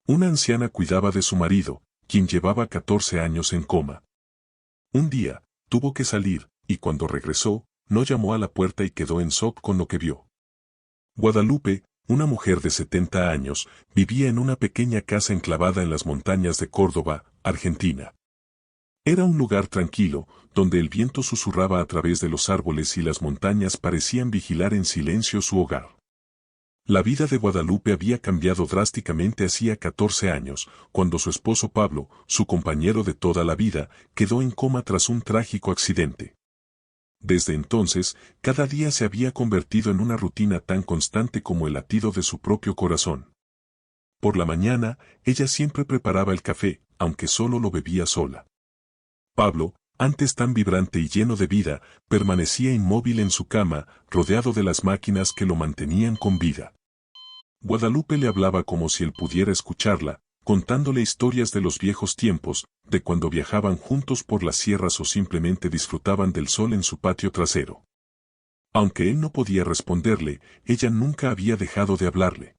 Una anciana cuidaba de su marido, quien llevaba 14 años en coma. Un día, tuvo que salir, y cuando regresó, no llamó a la puerta y quedó en shock con lo que vio. Guadalupe, una mujer de 70 años, vivía en una pequeña casa enclavada en las montañas de Córdoba, Argentina. Era un lugar tranquilo, donde el viento susurraba a través de los árboles y las montañas parecían vigilar en silencio su hogar. La vida de Guadalupe había cambiado drásticamente hacía 14 años, cuando su esposo Pablo, su compañero de toda la vida, quedó en coma tras un trágico accidente. Desde entonces, cada día se había convertido en una rutina tan constante como el latido de su propio corazón. Por la mañana, ella siempre preparaba el café, aunque solo lo bebía sola. Pablo, antes tan vibrante y lleno de vida, permanecía inmóvil en su cama, rodeado de las máquinas que lo mantenían con vida. Guadalupe le hablaba como si él pudiera escucharla, contándole historias de los viejos tiempos, de cuando viajaban juntos por las sierras o simplemente disfrutaban del sol en su patio trasero. Aunque él no podía responderle, ella nunca había dejado de hablarle.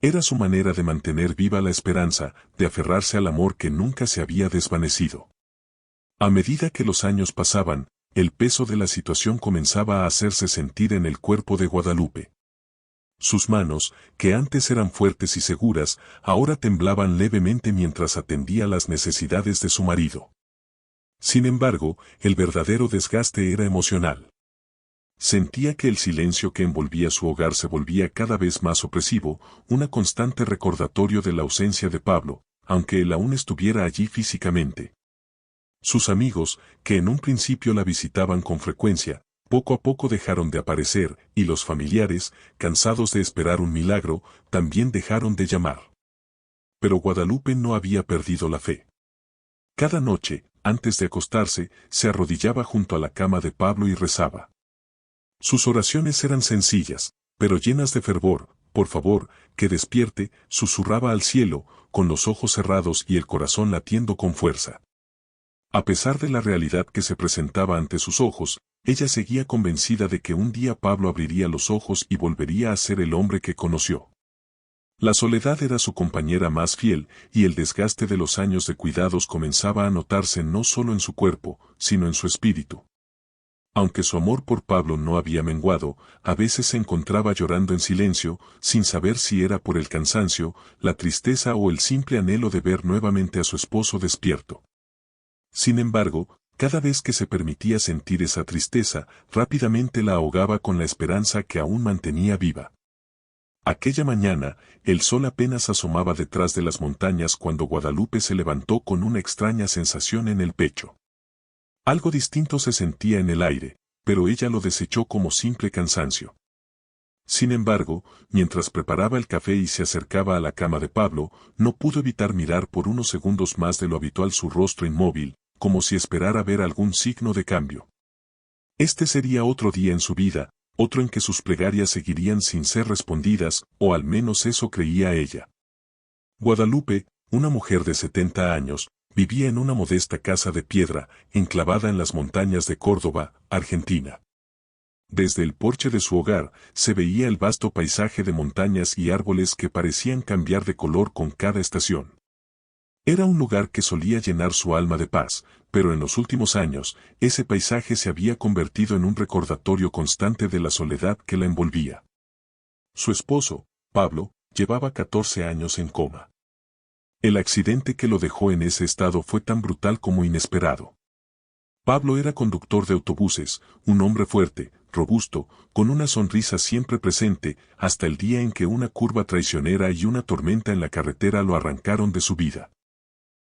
Era su manera de mantener viva la esperanza, de aferrarse al amor que nunca se había desvanecido. A medida que los años pasaban, el peso de la situación comenzaba a hacerse sentir en el cuerpo de Guadalupe. Sus manos, que antes eran fuertes y seguras, ahora temblaban levemente mientras atendía las necesidades de su marido. Sin embargo, el verdadero desgaste era emocional. Sentía que el silencio que envolvía su hogar se volvía cada vez más opresivo, una constante recordatorio de la ausencia de Pablo, aunque él aún estuviera allí físicamente. Sus amigos, que en un principio la visitaban con frecuencia, poco a poco dejaron de aparecer, y los familiares, cansados de esperar un milagro, también dejaron de llamar. Pero Guadalupe no había perdido la fe. Cada noche, antes de acostarse, se arrodillaba junto a la cama de Pablo y rezaba. Sus oraciones eran sencillas, pero llenas de fervor. Por favor, que despierte, susurraba al cielo, con los ojos cerrados y el corazón latiendo con fuerza. A pesar de la realidad que se presentaba ante sus ojos, ella seguía convencida de que un día Pablo abriría los ojos y volvería a ser el hombre que conoció. La soledad era su compañera más fiel, y el desgaste de los años de cuidados comenzaba a notarse no solo en su cuerpo, sino en su espíritu. Aunque su amor por Pablo no había menguado, a veces se encontraba llorando en silencio, sin saber si era por el cansancio, la tristeza o el simple anhelo de ver nuevamente a su esposo despierto. Sin embargo, cada vez que se permitía sentir esa tristeza, rápidamente la ahogaba con la esperanza que aún mantenía viva. Aquella mañana, el sol apenas asomaba detrás de las montañas cuando Guadalupe se levantó con una extraña sensación en el pecho. Algo distinto se sentía en el aire, pero ella lo desechó como simple cansancio. Sin embargo, mientras preparaba el café y se acercaba a la cama de Pablo, no pudo evitar mirar por unos segundos más de lo habitual su rostro inmóvil, como si esperara ver algún signo de cambio. Este sería otro día en su vida, otro en que sus plegarias seguirían sin ser respondidas, o al menos eso creía ella. Guadalupe, una mujer de 70 años, vivía en una modesta casa de piedra, enclavada en las montañas de Córdoba, Argentina. Desde el porche de su hogar, se veía el vasto paisaje de montañas y árboles que parecían cambiar de color con cada estación. Era un lugar que solía llenar su alma de paz, pero en los últimos años, ese paisaje se había convertido en un recordatorio constante de la soledad que la envolvía. Su esposo, Pablo, llevaba 14 años en coma. El accidente que lo dejó en ese estado fue tan brutal como inesperado. Pablo era conductor de autobuses, un hombre fuerte, robusto, con una sonrisa siempre presente, hasta el día en que una curva traicionera y una tormenta en la carretera lo arrancaron de su vida.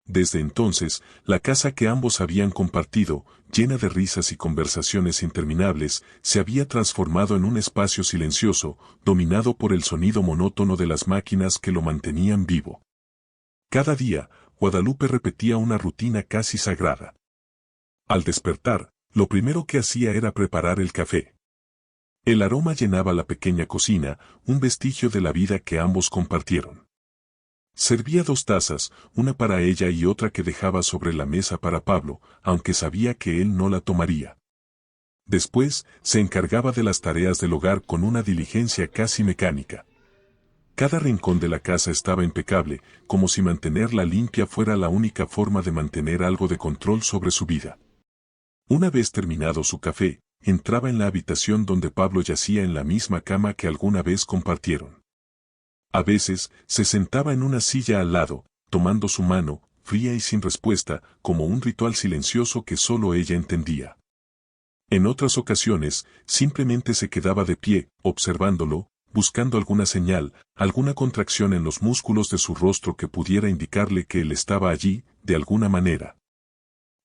Desde entonces, la casa que ambos habían compartido, llena de risas y conversaciones interminables, se había transformado en un espacio silencioso, dominado por el sonido monótono de las máquinas que lo mantenían vivo. Cada día, Guadalupe repetía una rutina casi sagrada. Al despertar, lo primero que hacía era preparar el café. El aroma llenaba la pequeña cocina, un vestigio de la vida que ambos compartieron. Servía 2 tazas, una para ella y otra que dejaba sobre la mesa para Pablo, aunque sabía que él no la tomaría. Después, se encargaba de las tareas del hogar con una diligencia casi mecánica. Cada rincón de la casa estaba impecable, como si mantenerla limpia fuera la única forma de mantener algo de control sobre su vida. Una vez terminado su café, entraba en la habitación donde Pablo yacía en la misma cama que alguna vez compartieron. A veces, se sentaba en una silla al lado, tomando su mano, fría y sin respuesta, como un ritual silencioso que solo ella entendía. En otras ocasiones, simplemente se quedaba de pie, observándolo, buscando alguna señal, alguna contracción en los músculos de su rostro que pudiera indicarle que él estaba allí, de alguna manera.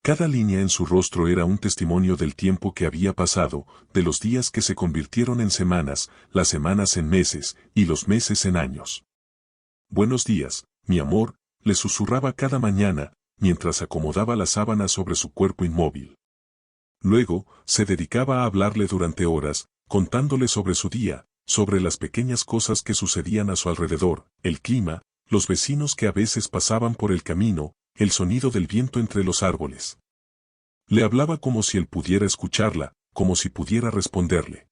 Cada línea en su rostro era un testimonio del tiempo que había pasado, de los días que se convirtieron en semanas, las semanas en meses, y los meses en años. «Buenos días, mi amor», le susurraba cada mañana, mientras acomodaba la sábana sobre su cuerpo inmóvil. Luego, se dedicaba a hablarle durante horas, contándole sobre su día, sobre las pequeñas cosas que sucedían a su alrededor, el clima, los vecinos que a veces pasaban por el camino, el sonido del viento entre los árboles. Le hablaba como si él pudiera escucharla, como si pudiera responderle.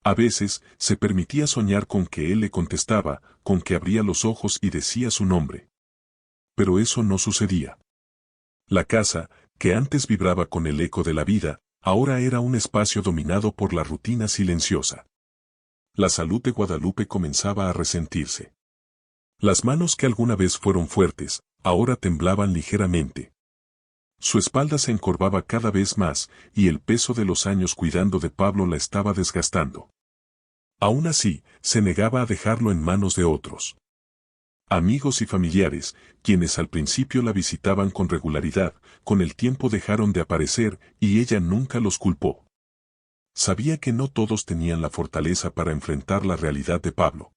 A veces, se permitía soñar con que él le contestaba, con que abría los ojos y decía su nombre. Pero eso no sucedía. La casa, que antes vibraba con el eco de la vida, ahora era un espacio dominado por la rutina silenciosa. La salud de Guadalupe comenzaba a resentirse. Las manos que alguna vez fueron fuertes, ahora temblaban ligeramente. Su espalda se encorvaba cada vez más, y el peso de los años cuidando de Pablo la estaba desgastando. Aún así, se negaba a dejarlo en manos de otros. Amigos y familiares, quienes al principio la visitaban con regularidad, con el tiempo dejaron de aparecer, y ella nunca los culpó. Sabía que no todos tenían la fortaleza para enfrentar la realidad de Pablo.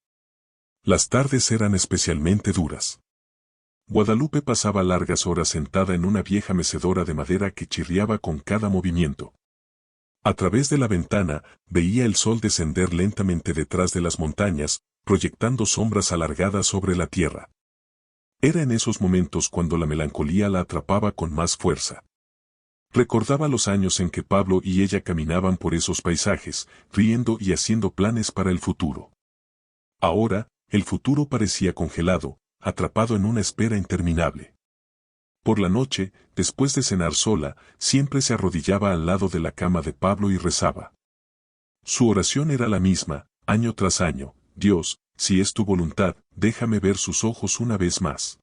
Las tardes eran especialmente duras. Guadalupe pasaba largas horas sentada en una vieja mecedora de madera que chirriaba con cada movimiento. A través de la ventana, veía el sol descender lentamente detrás de las montañas, proyectando sombras alargadas sobre la tierra. Era en esos momentos cuando la melancolía la atrapaba con más fuerza. Recordaba los años en que Pablo y ella caminaban por esos paisajes, riendo y haciendo planes para el futuro. Ahora, el futuro parecía congelado, atrapado en una espera interminable. Por la noche, después de cenar sola, siempre se arrodillaba al lado de la cama de Pablo y rezaba. Su oración era la misma, año tras año: Dios, si es tu voluntad, déjame ver sus ojos una vez más.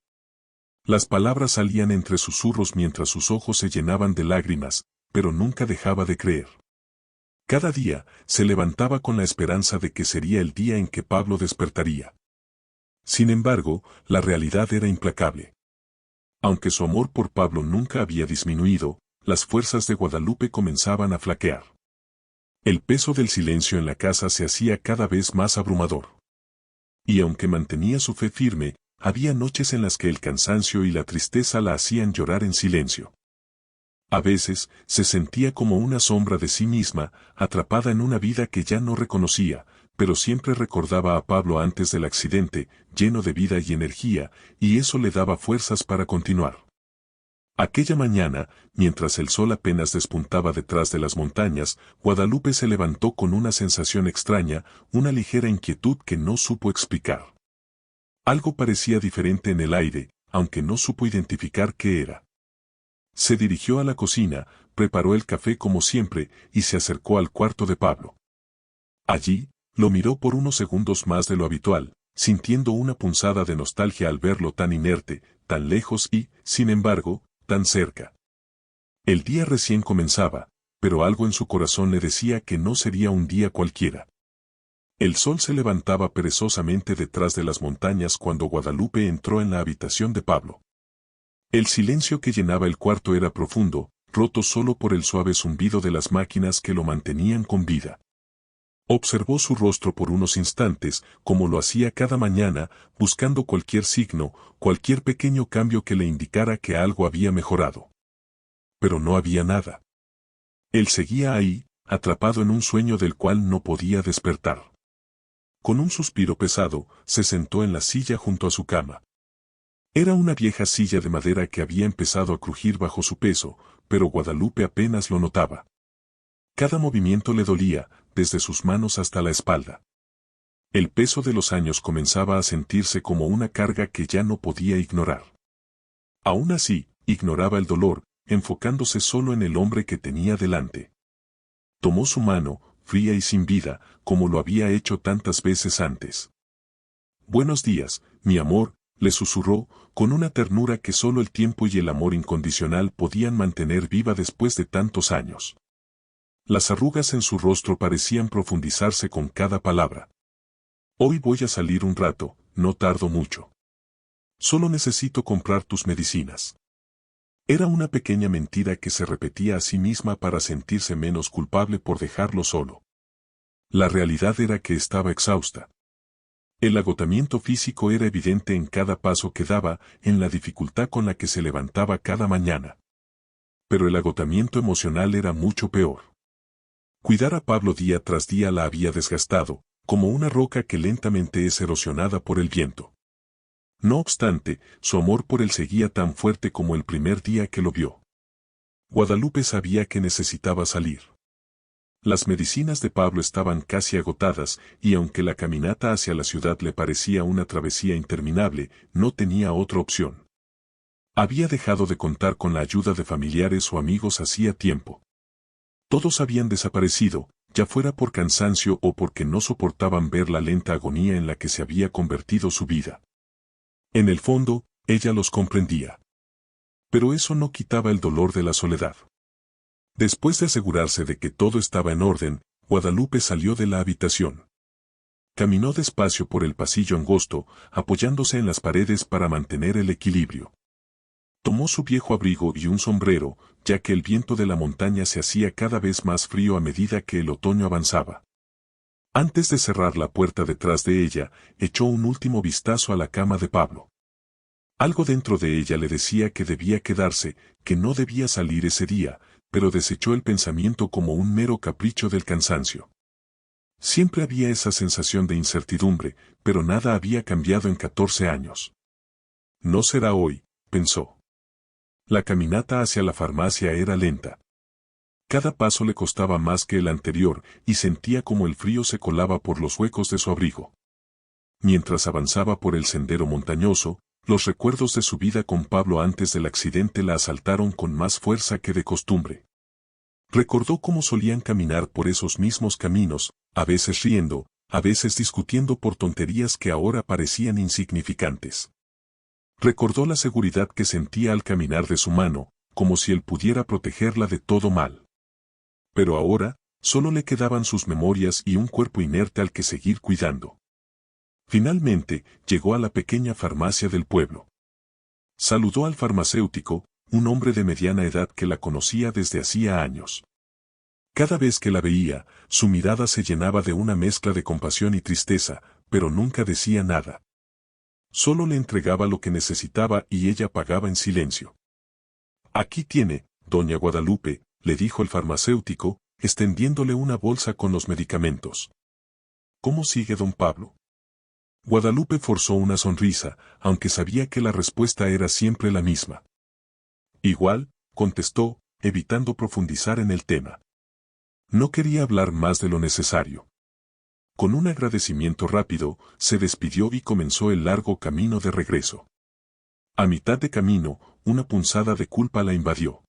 Las palabras salían entre susurros mientras sus ojos se llenaban de lágrimas, pero nunca dejaba de creer. Cada día, se levantaba con la esperanza de que sería el día en que Pablo despertaría. Sin embargo, la realidad era implacable. Aunque su amor por Pablo nunca había disminuido, las fuerzas de Guadalupe comenzaban a flaquear. El peso del silencio en la casa se hacía cada vez más abrumador. Y aunque mantenía su fe firme, había noches en las que el cansancio y la tristeza la hacían llorar en silencio. A veces, se sentía como una sombra de sí misma, atrapada en una vida que ya no reconocía, pero siempre recordaba a Pablo antes del accidente, lleno de vida y energía, y eso le daba fuerzas para continuar. Aquella mañana, mientras el sol apenas despuntaba detrás de las montañas, Guadalupe se levantó con una sensación extraña, una ligera inquietud que no supo explicar. Algo parecía diferente en el aire, aunque no supo identificar qué era. Se dirigió a la cocina, preparó el café como siempre, y se acercó al cuarto de Pablo. Allí, lo miró por unos segundos más de lo habitual, sintiendo una punzada de nostalgia al verlo tan inerte, tan lejos y, sin embargo, tan cerca. El día recién comenzaba, pero algo en su corazón le decía que no sería un día cualquiera. El sol se levantaba perezosamente detrás de las montañas cuando Guadalupe entró en la habitación de Pablo. El silencio que llenaba el cuarto era profundo, roto solo por el suave zumbido de las máquinas que lo mantenían con vida. Observó su rostro por unos instantes, como lo hacía cada mañana, buscando cualquier signo, cualquier pequeño cambio que le indicara que algo había mejorado. Pero no había nada. Él seguía ahí, atrapado en un sueño del cual no podía despertar. Con un suspiro pesado, se sentó en la silla junto a su cama. Era una vieja silla de madera que había empezado a crujir bajo su peso, pero Guadalupe apenas lo notaba. Cada movimiento le dolía, desde sus manos hasta la espalda. El peso de los años comenzaba a sentirse como una carga que ya no podía ignorar. Aún así, ignoraba el dolor, enfocándose solo en el hombre que tenía delante. Tomó su mano, fría y sin vida, como lo había hecho tantas veces antes. «Buenos días, mi amor», le susurró, con una ternura que solo el tiempo y el amor incondicional podían mantener viva después de tantos años. Las arrugas en su rostro parecían profundizarse con cada palabra. «Hoy voy a salir un rato, no tardo mucho. Solo necesito comprar tus medicinas». Era una pequeña mentira que se repetía a sí misma para sentirse menos culpable por dejarlo solo. La realidad era que estaba exhausta. El agotamiento físico era evidente en cada paso que daba, en la dificultad con la que se levantaba cada mañana. Pero el agotamiento emocional era mucho peor. Cuidar a Pablo día tras día la había desgastado, como una roca que lentamente es erosionada por el viento. No obstante, su amor por él seguía tan fuerte como el primer día que lo vio. Guadalupe sabía que necesitaba salir. Las medicinas de Pablo estaban casi agotadas, y aunque la caminata hacia la ciudad le parecía una travesía interminable, no tenía otra opción. Había dejado de contar con la ayuda de familiares o amigos hacía tiempo. Todos habían desaparecido, ya fuera por cansancio o porque no soportaban ver la lenta agonía en la que se había convertido su vida. En el fondo, ella los comprendía. Pero eso no quitaba el dolor de la soledad. Después de asegurarse de que todo estaba en orden, Guadalupe salió de la habitación. Caminó despacio por el pasillo angosto, apoyándose en las paredes para mantener el equilibrio. Tomó su viejo abrigo y un sombrero, ya que el viento de la montaña se hacía cada vez más frío a medida que el otoño avanzaba. Antes de cerrar la puerta detrás de ella, echó un último vistazo a la cama de Pablo. Algo dentro de ella le decía que debía quedarse, que no debía salir ese día, pero desechó el pensamiento como un mero capricho del cansancio. Siempre había esa sensación de incertidumbre, pero nada había cambiado en 14 años. No será hoy, pensó. La caminata hacia la farmacia era lenta. Cada paso le costaba más que el anterior y sentía como el frío se colaba por los huecos de su abrigo. Mientras avanzaba por el sendero montañoso, los recuerdos de su vida con Pablo antes del accidente la asaltaron con más fuerza que de costumbre. Recordó cómo solían caminar por esos mismos caminos, a veces riendo, a veces discutiendo por tonterías que ahora parecían insignificantes. Recordó la seguridad que sentía al caminar de su mano, como si él pudiera protegerla de todo mal. Pero ahora, solo le quedaban sus memorias y un cuerpo inerte al que seguir cuidando. Finalmente, llegó a la pequeña farmacia del pueblo. Saludó al farmacéutico, un hombre de mediana edad que la conocía desde hacía años. Cada vez que la veía, su mirada se llenaba de una mezcla de compasión y tristeza, pero nunca decía nada. Solo le entregaba lo que necesitaba y ella pagaba en silencio. «Aquí tiene, doña Guadalupe», le dijo el farmacéutico, extendiéndole una bolsa con los medicamentos. «¿Cómo sigue don Pablo?». Guadalupe forzó una sonrisa, aunque sabía que la respuesta era siempre la misma. «Igual», contestó, evitando profundizar en el tema. No quería hablar más de lo necesario. Con un agradecimiento rápido, se despidió y comenzó el largo camino de regreso. A mitad de camino, una punzada de culpa la invadió.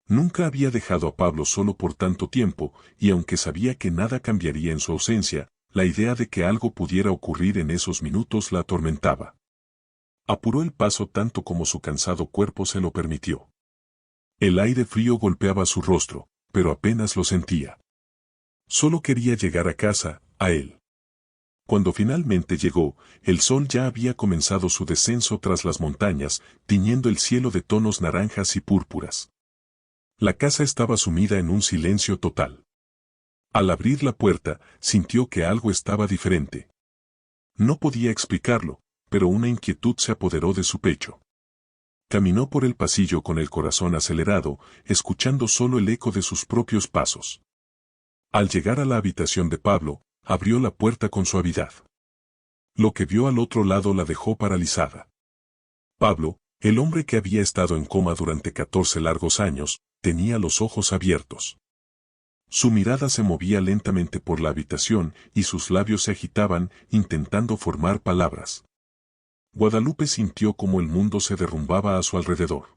Nunca había dejado a Pablo solo por tanto tiempo, y aunque sabía que nada cambiaría en su ausencia, la idea de que algo pudiera ocurrir en esos minutos la atormentaba. Apuró el paso tanto como su cansado cuerpo se lo permitió. El aire frío golpeaba su rostro, pero apenas lo sentía. Solo quería llegar a casa, a él. Cuando finalmente llegó, el sol ya había comenzado su descenso tras las montañas, tiñendo el cielo de tonos naranjas y púrpuras. La casa estaba sumida en un silencio total. Al abrir la puerta, sintió que algo estaba diferente. No podía explicarlo, pero una inquietud se apoderó de su pecho. Caminó por el pasillo con el corazón acelerado, escuchando solo el eco de sus propios pasos. Al llegar a la habitación de Pablo, abrió la puerta con suavidad. Lo que vio al otro lado la dejó paralizada. Pablo, el hombre que había estado en coma durante 14 largos años, tenía los ojos abiertos. Su mirada se movía lentamente por la habitación y sus labios se agitaban, intentando formar palabras. Guadalupe sintió como el mundo se derrumbaba a su alrededor.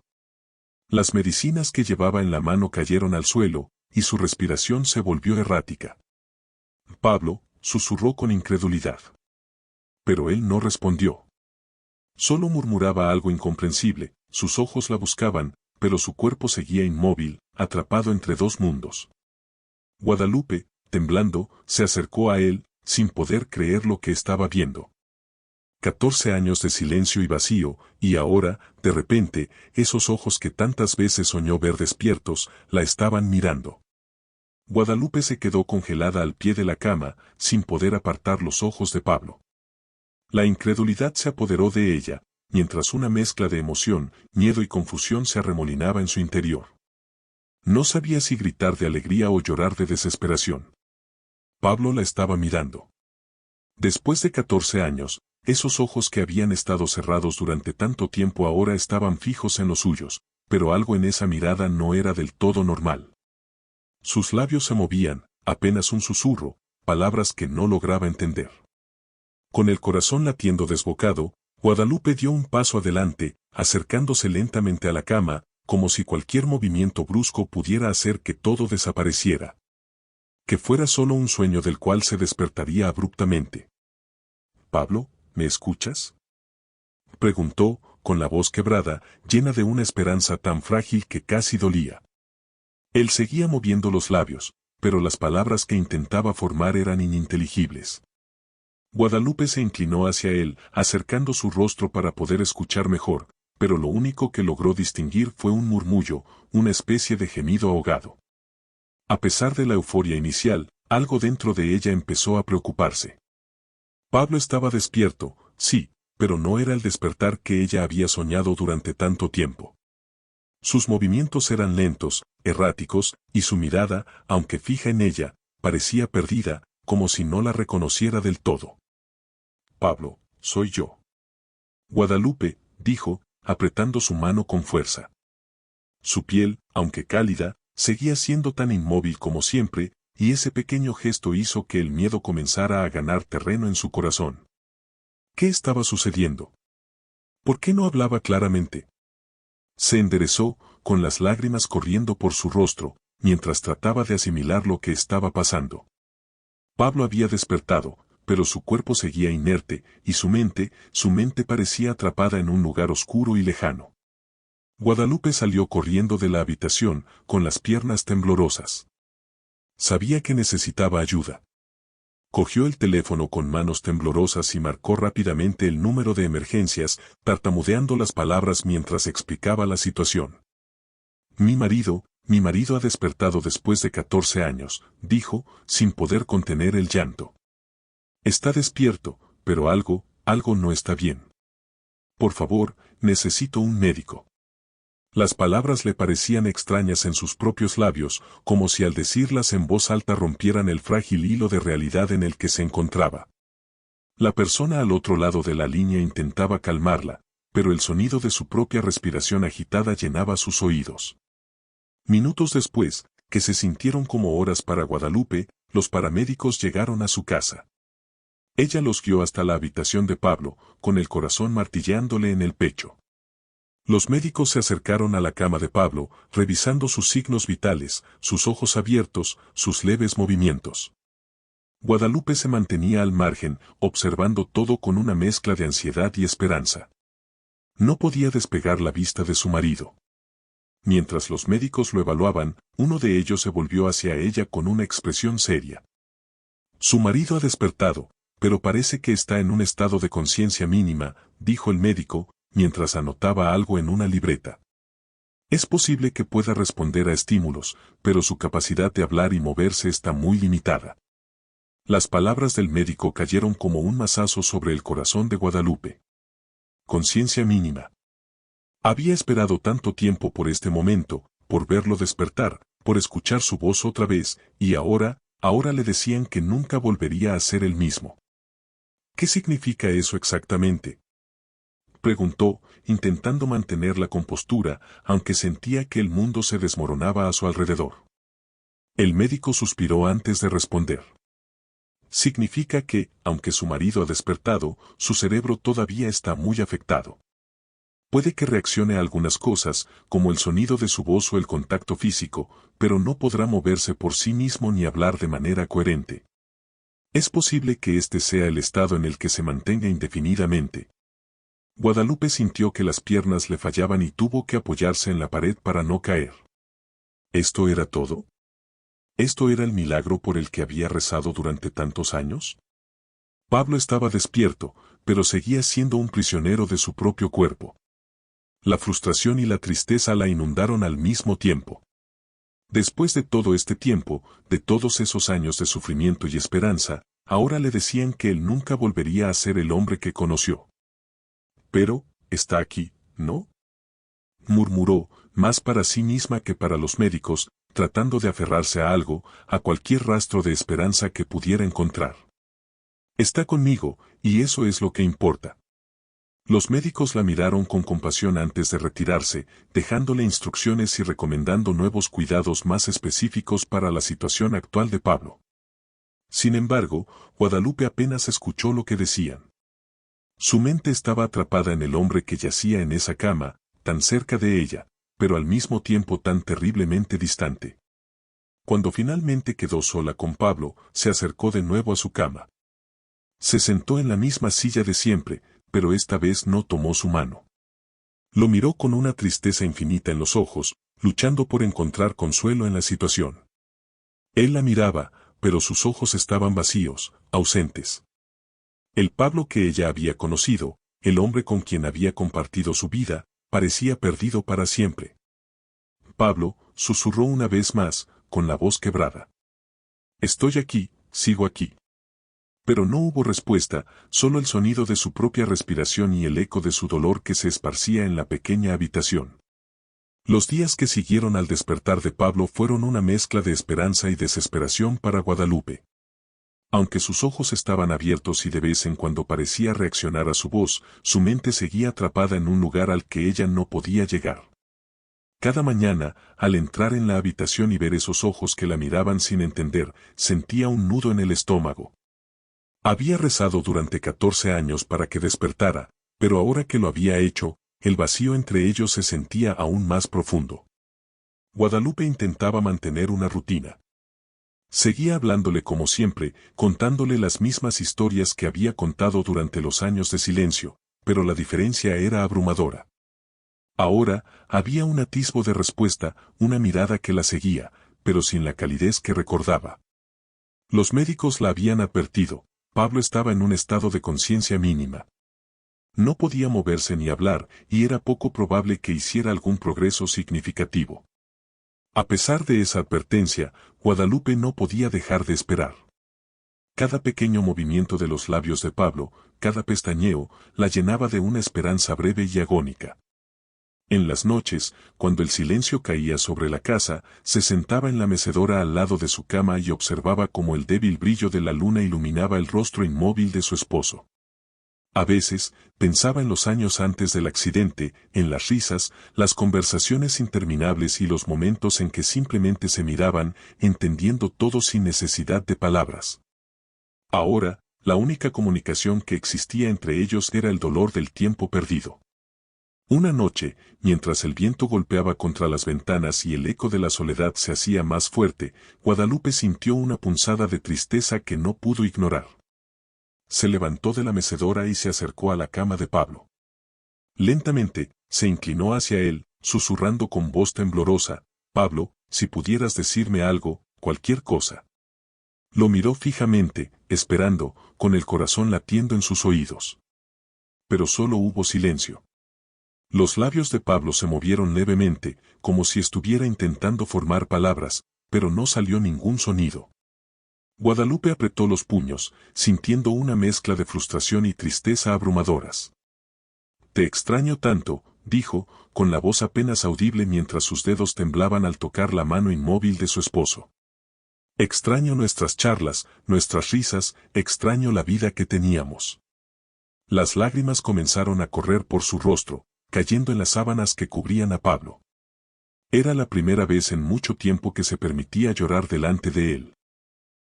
Las medicinas que llevaba en la mano cayeron al suelo, y su respiración se volvió errática. Pablo, susurró con incredulidad. Pero él no respondió. Solo murmuraba algo incomprensible, sus ojos la buscaban, pero su cuerpo seguía inmóvil, atrapado entre dos mundos. Guadalupe, temblando, se acercó a él, sin poder creer lo que estaba viendo. 14 años de silencio y vacío, y ahora, de repente, esos ojos que tantas veces soñó ver despiertos, la estaban mirando. Guadalupe se quedó congelada al pie de la cama, sin poder apartar los ojos de Pablo. La incredulidad se apoderó de ella, mientras una mezcla de emoción, miedo y confusión se arremolinaba en su interior. No sabía si gritar de alegría o llorar de desesperación. Pablo la estaba mirando. Después de 14 años, esos ojos que habían estado cerrados durante tanto tiempo ahora estaban fijos en los suyos, pero algo en esa mirada no era del todo normal. Sus labios se movían, apenas un susurro, palabras que no lograba entender. Con el corazón latiendo desbocado, Guadalupe dio un paso adelante, acercándose lentamente a la cama, como si cualquier movimiento brusco pudiera hacer que todo desapareciera. Que fuera solo un sueño del cual se despertaría abruptamente. «Pablo, ¿me escuchas?», preguntó, con la voz quebrada, llena de una esperanza tan frágil que casi dolía. Él seguía moviendo los labios, pero las palabras que intentaba formar eran ininteligibles. Guadalupe se inclinó hacia él, acercando su rostro para poder escuchar mejor, pero lo único que logró distinguir fue un murmullo, una especie de gemido ahogado. A pesar de la euforia inicial, algo dentro de ella empezó a preocuparse. Pablo estaba despierto, sí, pero no era el despertar que ella había soñado durante tanto tiempo. Sus movimientos eran lentos, erráticos, y su mirada, aunque fija en ella, parecía perdida, como si no la reconociera del todo. «Pablo, soy yo». Guadalupe, dijo, apretando su mano con fuerza. Su piel, aunque cálida, seguía siendo tan inmóvil como siempre, y ese pequeño gesto hizo que el miedo comenzara a ganar terreno en su corazón. ¿Qué estaba sucediendo? ¿Por qué no hablaba claramente? Se enderezó, con las lágrimas corriendo por su rostro, mientras trataba de asimilar lo que estaba pasando. Pablo había despertado, pero su cuerpo seguía inerte, y su mente parecía atrapada en un lugar oscuro y lejano. Guadalupe salió corriendo de la habitación, con las piernas temblorosas. Sabía que necesitaba ayuda. Cogió el teléfono con manos temblorosas y marcó rápidamente el número de emergencias, tartamudeando las palabras mientras explicaba la situación. Mi marido ha despertado después de 14 años, dijo, sin poder contener el llanto. Está despierto, pero algo no está bien. Por favor, necesito un médico. Las palabras le parecían extrañas en sus propios labios, como si al decirlas en voz alta rompieran el frágil hilo de realidad en el que se encontraba. La persona al otro lado de la línea intentaba calmarla, pero el sonido de su propia respiración agitada llenaba sus oídos. Minutos después, que se sintieron como horas para Guadalupe, los paramédicos llegaron a su casa. Ella los guió hasta la habitación de Pablo, con el corazón martillándole en el pecho. Los médicos se acercaron a la cama de Pablo, revisando sus signos vitales, sus ojos abiertos, sus leves movimientos. Guadalupe se mantenía al margen, observando todo con una mezcla de ansiedad y esperanza. No podía despegar la vista de su marido. Mientras los médicos lo evaluaban, uno de ellos se volvió hacia ella con una expresión seria. Su marido ha despertado, pero parece que está en un estado de conciencia mínima, dijo el médico, mientras anotaba algo en una libreta. Es posible que pueda responder a estímulos, pero su capacidad de hablar y moverse está muy limitada. Las palabras del médico cayeron como un mazazo sobre el corazón de Guadalupe. Conciencia mínima. Había esperado tanto tiempo por este momento, por verlo despertar, por escuchar su voz otra vez, y ahora le decían que nunca volvería a ser el mismo. ¿Qué significa eso exactamente?, preguntó, intentando mantener la compostura, aunque sentía que el mundo se desmoronaba a su alrededor. El médico suspiró antes de responder. Significa que, aunque su marido ha despertado, su cerebro todavía está muy afectado. Puede que reaccione a algunas cosas, como el sonido de su voz o el contacto físico, pero no podrá moverse por sí mismo ni hablar de manera coherente. Es posible que este sea el estado en el que se mantenga indefinidamente. Guadalupe sintió que las piernas le fallaban y tuvo que apoyarse en la pared para no caer. ¿Esto era todo? ¿Esto era el milagro por el que había rezado durante tantos años? Pablo estaba despierto, pero seguía siendo un prisionero de su propio cuerpo. La frustración y la tristeza la inundaron al mismo tiempo. Después de todo este tiempo, de todos esos años de sufrimiento y esperanza, ahora le decían que él nunca volvería a ser el hombre que conoció. Pero, está aquí, ¿no? Murmuró, más para sí misma que para los médicos, tratando de aferrarse a algo, a cualquier rastro de esperanza que pudiera encontrar. Está conmigo, y eso es lo que importa. Los médicos la miraron con compasión antes de retirarse, dejándole instrucciones y recomendando nuevos cuidados más específicos para la situación actual de Pablo. Sin embargo, Guadalupe apenas escuchó lo que decían. Su mente estaba atrapada en el hombre que yacía en esa cama, tan cerca de ella, pero al mismo tiempo tan terriblemente distante. Cuando finalmente quedó sola con Pablo, se acercó de nuevo a su cama. Se sentó en la misma silla de siempre, pero esta vez no tomó su mano. Lo miró con una tristeza infinita en los ojos, luchando por encontrar consuelo en la situación. Él la miraba, pero sus ojos estaban vacíos, ausentes. El Pablo que ella había conocido, el hombre con quien había compartido su vida, parecía perdido para siempre. Pablo, susurró una vez más, con la voz quebrada. Estoy aquí, sigo aquí. Pero no hubo respuesta, solo el sonido de su propia respiración y el eco de su dolor que se esparcía en la pequeña habitación. Los días que siguieron al despertar de Pablo fueron una mezcla de esperanza y desesperación para Guadalupe. Aunque sus ojos estaban abiertos y de vez en cuando parecía reaccionar a su voz, su mente seguía atrapada en un lugar al que ella no podía llegar. Cada mañana, al entrar en la habitación y ver esos ojos que la miraban sin entender, sentía un nudo en el estómago. Había rezado durante 14 años para que despertara, pero ahora que lo había hecho, el vacío entre ellos se sentía aún más profundo. Guadalupe intentaba mantener una rutina. Seguía hablándole como siempre, contándole las mismas historias que había contado durante los años de silencio, pero la diferencia era abrumadora. Ahora, había un atisbo de respuesta, una mirada que la seguía, pero sin la calidez que recordaba. Los médicos la habían advertido. Pablo estaba en un estado de conciencia mínima. No podía moverse ni hablar, y era poco probable que hiciera algún progreso significativo. A pesar de esa advertencia, Guadalupe no podía dejar de esperar. Cada pequeño movimiento de los labios de Pablo, cada pestañeo, la llenaba de una esperanza breve y agónica. En las noches, cuando el silencio caía sobre la casa, se sentaba en la mecedora al lado de su cama y observaba cómo el débil brillo de la luna iluminaba el rostro inmóvil de su esposo. A veces, pensaba en los años antes del accidente, en las risas, las conversaciones interminables y los momentos en que simplemente se miraban, entendiendo todo sin necesidad de palabras. Ahora, la única comunicación que existía entre ellos era el dolor del tiempo perdido. Una noche, mientras el viento golpeaba contra las ventanas y el eco de la soledad se hacía más fuerte, Guadalupe sintió una punzada de tristeza que no pudo ignorar. Se levantó de la mecedora y se acercó a la cama de Pablo. Lentamente, se inclinó hacia él, susurrando con voz temblorosa, «Pablo, si pudieras decirme algo, cualquier cosa». Lo miró fijamente, esperando, con el corazón latiendo en sus oídos. Pero solo hubo silencio. Los labios de Pablo se movieron levemente, como si estuviera intentando formar palabras, pero no salió ningún sonido. Guadalupe apretó los puños, sintiendo una mezcla de frustración y tristeza abrumadoras. «Te extraño tanto», dijo, con la voz apenas audible mientras sus dedos temblaban al tocar la mano inmóvil de su esposo. «Extraño nuestras charlas, nuestras risas, extraño la vida que teníamos». Las lágrimas comenzaron a correr por su rostro, cayendo en las sábanas que cubrían a Pablo. Era la primera vez en mucho tiempo que se permitía llorar delante de él.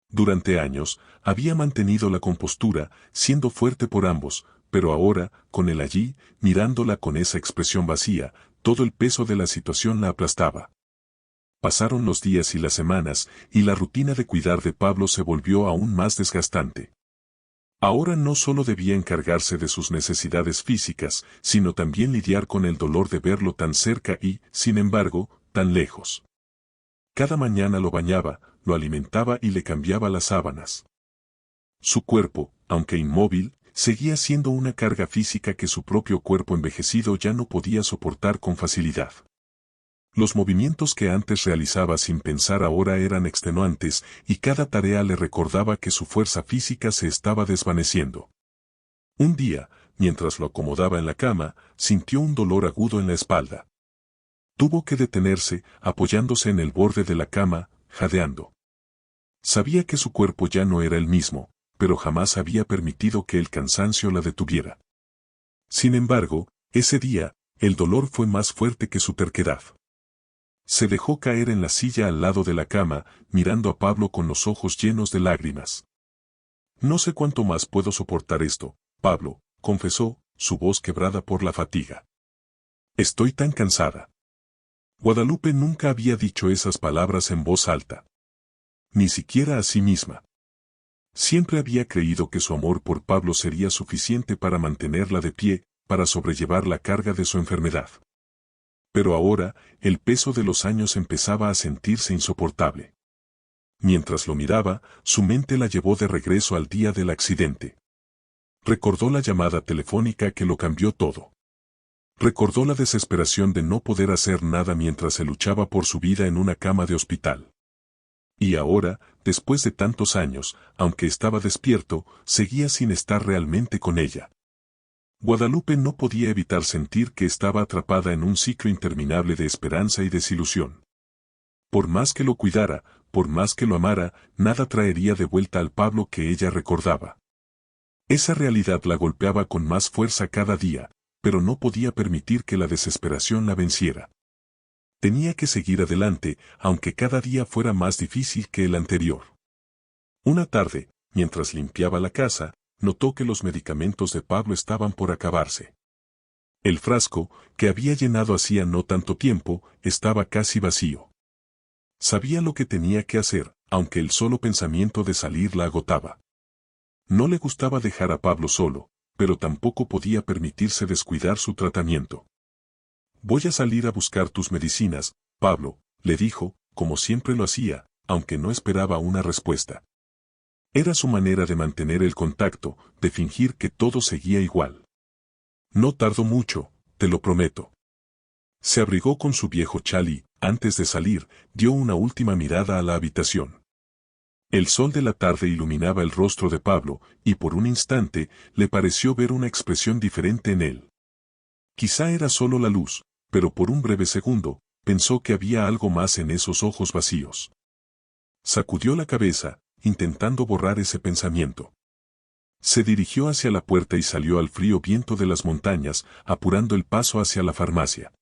Durante años, había mantenido la compostura, siendo fuerte por ambos, pero ahora, con él allí, mirándola con esa expresión vacía, todo el peso de la situación la aplastaba. Pasaron los días y las semanas, y la rutina de cuidar de Pablo se volvió aún más desgastante. Ahora no solo debía encargarse de sus necesidades físicas, sino también lidiar con el dolor de verlo tan cerca y, sin embargo, tan lejos. Cada mañana lo bañaba, lo alimentaba y le cambiaba las sábanas. Su cuerpo, aunque inmóvil, seguía siendo una carga física que su propio cuerpo envejecido ya no podía soportar con facilidad. Los movimientos que antes realizaba sin pensar ahora eran extenuantes, y cada tarea le recordaba que su fuerza física se estaba desvaneciendo. Un día, mientras lo acomodaba en la cama, sintió un dolor agudo en la espalda. Tuvo que detenerse, apoyándose en el borde de la cama, jadeando. Sabía que su cuerpo ya no era el mismo, pero jamás había permitido que el cansancio la detuviera. Sin embargo, ese día, el dolor fue más fuerte que su terquedad. Se dejó caer en la silla al lado de la cama, mirando a Pablo con los ojos llenos de lágrimas. No sé cuánto más puedo soportar esto, Pablo, confesó, su voz quebrada por la fatiga. Estoy tan cansada. Guadalupe nunca había dicho esas palabras en voz alta. Ni siquiera a sí misma. Siempre había creído que su amor por Pablo sería suficiente para mantenerla de pie, para sobrellevar la carga de su enfermedad. Pero ahora, el peso de los años empezaba a sentirse insoportable. Mientras lo miraba, su mente la llevó de regreso al día del accidente. Recordó la llamada telefónica que lo cambió todo. Recordó la desesperación de no poder hacer nada mientras se luchaba por su vida en una cama de hospital. Y ahora, después de tantos años, aunque estaba despierto, seguía sin estar realmente con ella. Guadalupe no podía evitar sentir que estaba atrapada en un ciclo interminable de esperanza y desilusión. Por más que lo cuidara, por más que lo amara, nada traería de vuelta al Pablo que ella recordaba. Esa realidad la golpeaba con más fuerza cada día, pero no podía permitir que la desesperación la venciera. Tenía que seguir adelante, aunque cada día fuera más difícil que el anterior. Una tarde, mientras limpiaba la casa, notó que los medicamentos de Pablo estaban por acabarse. El frasco, que había llenado hacía no tanto tiempo, estaba casi vacío. Sabía lo que tenía que hacer, aunque el solo pensamiento de salir la agotaba. No le gustaba dejar a Pablo solo, pero tampoco podía permitirse descuidar su tratamiento. Voy a salir a buscar tus medicinas, Pablo, le dijo, como siempre lo hacía, aunque no esperaba una respuesta. Era su manera de mantener el contacto, de fingir que todo seguía igual. No tardó mucho, te lo prometo. Se abrigó con su viejo chal y, antes de salir, dio una última mirada a la habitación. El sol de la tarde iluminaba el rostro de Pablo, y por un instante, le pareció ver una expresión diferente en él. Quizá era solo la luz, pero por un breve segundo, pensó que había algo más en esos ojos vacíos. Sacudió la cabeza, intentando borrar ese pensamiento. Se dirigió hacia la puerta y salió al frío viento de las montañas, apurando el paso hacia la farmacia.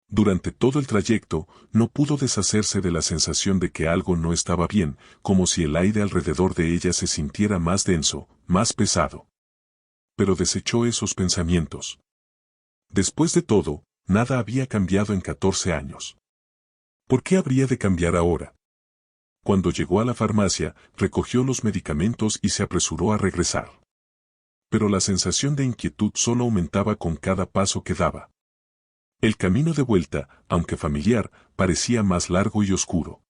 Durante todo el trayecto, no pudo deshacerse de la sensación de que algo no estaba bien, como si el aire alrededor de ella se sintiera más denso, más pesado. Pero desechó esos pensamientos. Después de todo, nada había cambiado en 14 años. ¿Por qué habría de cambiar ahora? Cuando llegó a la farmacia, recogió los medicamentos y se apresuró a regresar. Pero la sensación de inquietud solo aumentaba con cada paso que daba. El camino de vuelta, aunque familiar, parecía más largo y oscuro.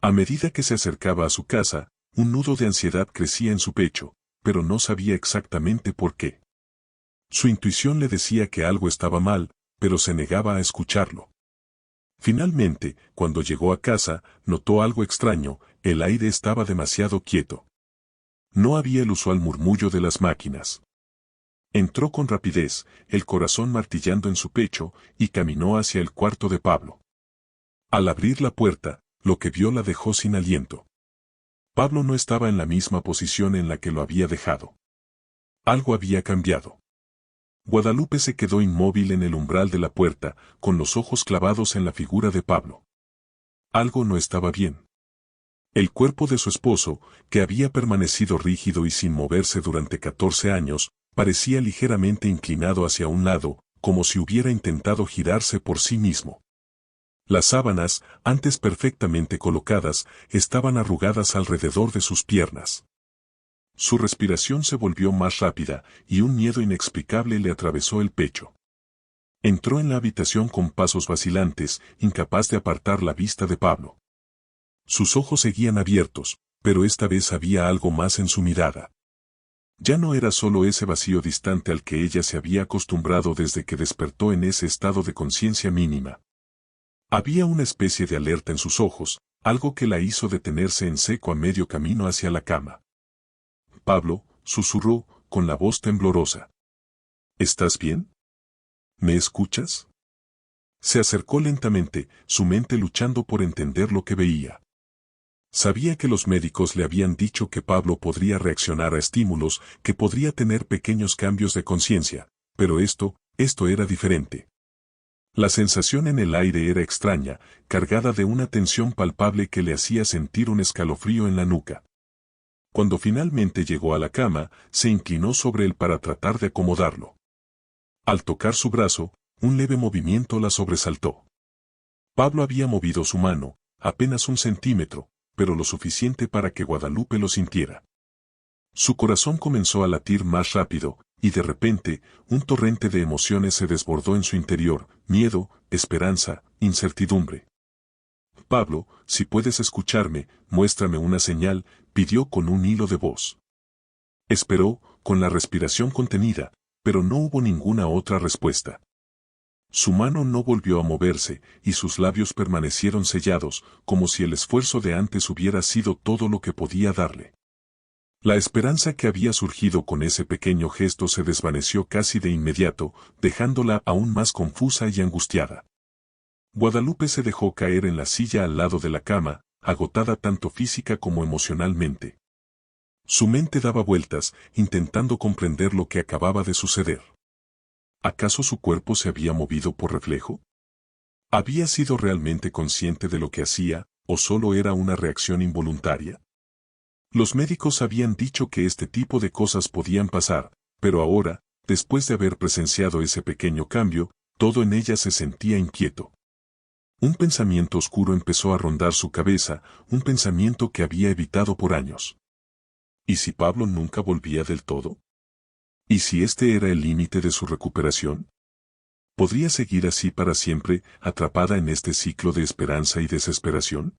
A medida que se acercaba a su casa, un nudo de ansiedad crecía en su pecho, pero no sabía exactamente por qué. Su intuición le decía que algo estaba mal, pero se negaba a escucharlo. Finalmente, cuando llegó a casa, notó algo extraño, el aire estaba demasiado quieto. No había el usual murmullo de las máquinas. Entró con rapidez, el corazón martillando en su pecho, y caminó hacia el cuarto de Pablo. Al abrir la puerta, lo que vio la dejó sin aliento. Pablo no estaba en la misma posición en la que lo había dejado. Algo había cambiado. Guadalupe se quedó inmóvil en el umbral de la puerta, con los ojos clavados en la figura de Pablo. Algo no estaba bien. El cuerpo de su esposo, que había permanecido rígido y sin moverse durante 14 años, parecía ligeramente inclinado hacia un lado, como si hubiera intentado girarse por sí mismo. Las sábanas, antes perfectamente colocadas, estaban arrugadas alrededor de sus piernas. Su respiración se volvió más rápida, y un miedo inexplicable le atravesó el pecho. Entró en la habitación con pasos vacilantes, incapaz de apartar la vista de Pablo. Sus ojos seguían abiertos, pero esta vez había algo más en su mirada. Ya no era solo ese vacío distante al que ella se había acostumbrado desde que despertó en ese estado de conciencia mínima. Había una especie de alerta en sus ojos, algo que la hizo detenerse en seco a medio camino hacia la cama. Pablo, susurró, con la voz temblorosa. ¿Estás bien? ¿Me escuchas? Se acercó lentamente, su mente luchando por entender lo que veía. Sabía que los médicos le habían dicho que Pablo podría reaccionar a estímulos, que podría tener pequeños cambios de conciencia, pero esto era diferente. La sensación en el aire era extraña, cargada de una tensión palpable que le hacía sentir un escalofrío en la nuca. Cuando finalmente llegó a la cama, se inclinó sobre él para tratar de acomodarlo. Al tocar su brazo, un leve movimiento la sobresaltó. Pablo había movido su mano, apenas 1 centímetro, pero lo suficiente para que Guadalupe lo sintiera. Su corazón comenzó a latir más rápido, y de repente, un torrente de emociones se desbordó en su interior: miedo, esperanza, incertidumbre. Pablo, si puedes escucharme, muéstrame una señal, pidió con un hilo de voz. Esperó, con la respiración contenida, pero no hubo ninguna otra respuesta. Su mano no volvió a moverse, y sus labios permanecieron sellados, como si el esfuerzo de antes hubiera sido todo lo que podía darle. La esperanza que había surgido con ese pequeño gesto se desvaneció casi de inmediato, dejándola aún más confusa y angustiada. Guadalupe se dejó caer en la silla al lado de la cama, agotada tanto física como emocionalmente. Su mente daba vueltas, intentando comprender lo que acababa de suceder. ¿Acaso su cuerpo se había movido por reflejo? ¿Había sido realmente consciente de lo que hacía, o solo era una reacción involuntaria? Los médicos habían dicho que este tipo de cosas podían pasar, pero ahora, después de haber presenciado ese pequeño cambio, todo en ella se sentía inquieto. Un pensamiento oscuro empezó a rondar su cabeza, un pensamiento que había evitado por años. ¿Y si Pablo nunca volvía del todo? ¿Y si este era el límite de su recuperación? ¿Podría seguir así para siempre, atrapada en este ciclo de esperanza y desesperación?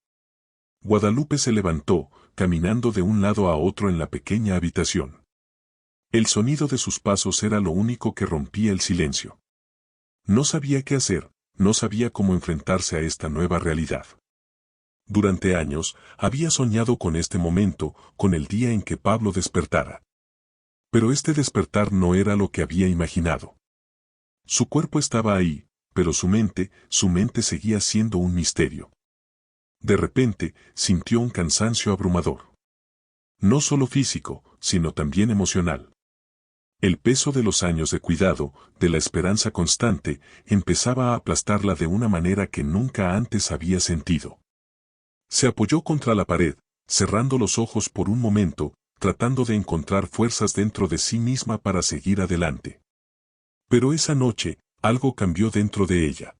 Guadalupe se levantó, caminando de un lado a otro en la pequeña habitación. El sonido de sus pasos era lo único que rompía el silencio. No sabía qué hacer, no sabía cómo enfrentarse a esta nueva realidad. Durante años, había soñado con este momento, con el día en que Pablo despertara. Pero este despertar no era lo que había imaginado. Su cuerpo estaba ahí, pero su mente seguía siendo un misterio. De repente, sintió un cansancio abrumador. No solo físico, sino también emocional. El peso de los años de cuidado, de la esperanza constante, empezaba a aplastarla de una manera que nunca antes había sentido. Se apoyó contra la pared, cerrando los ojos por un momento, tratando de encontrar fuerzas dentro de sí misma para seguir adelante. Pero esa noche, algo cambió dentro de ella.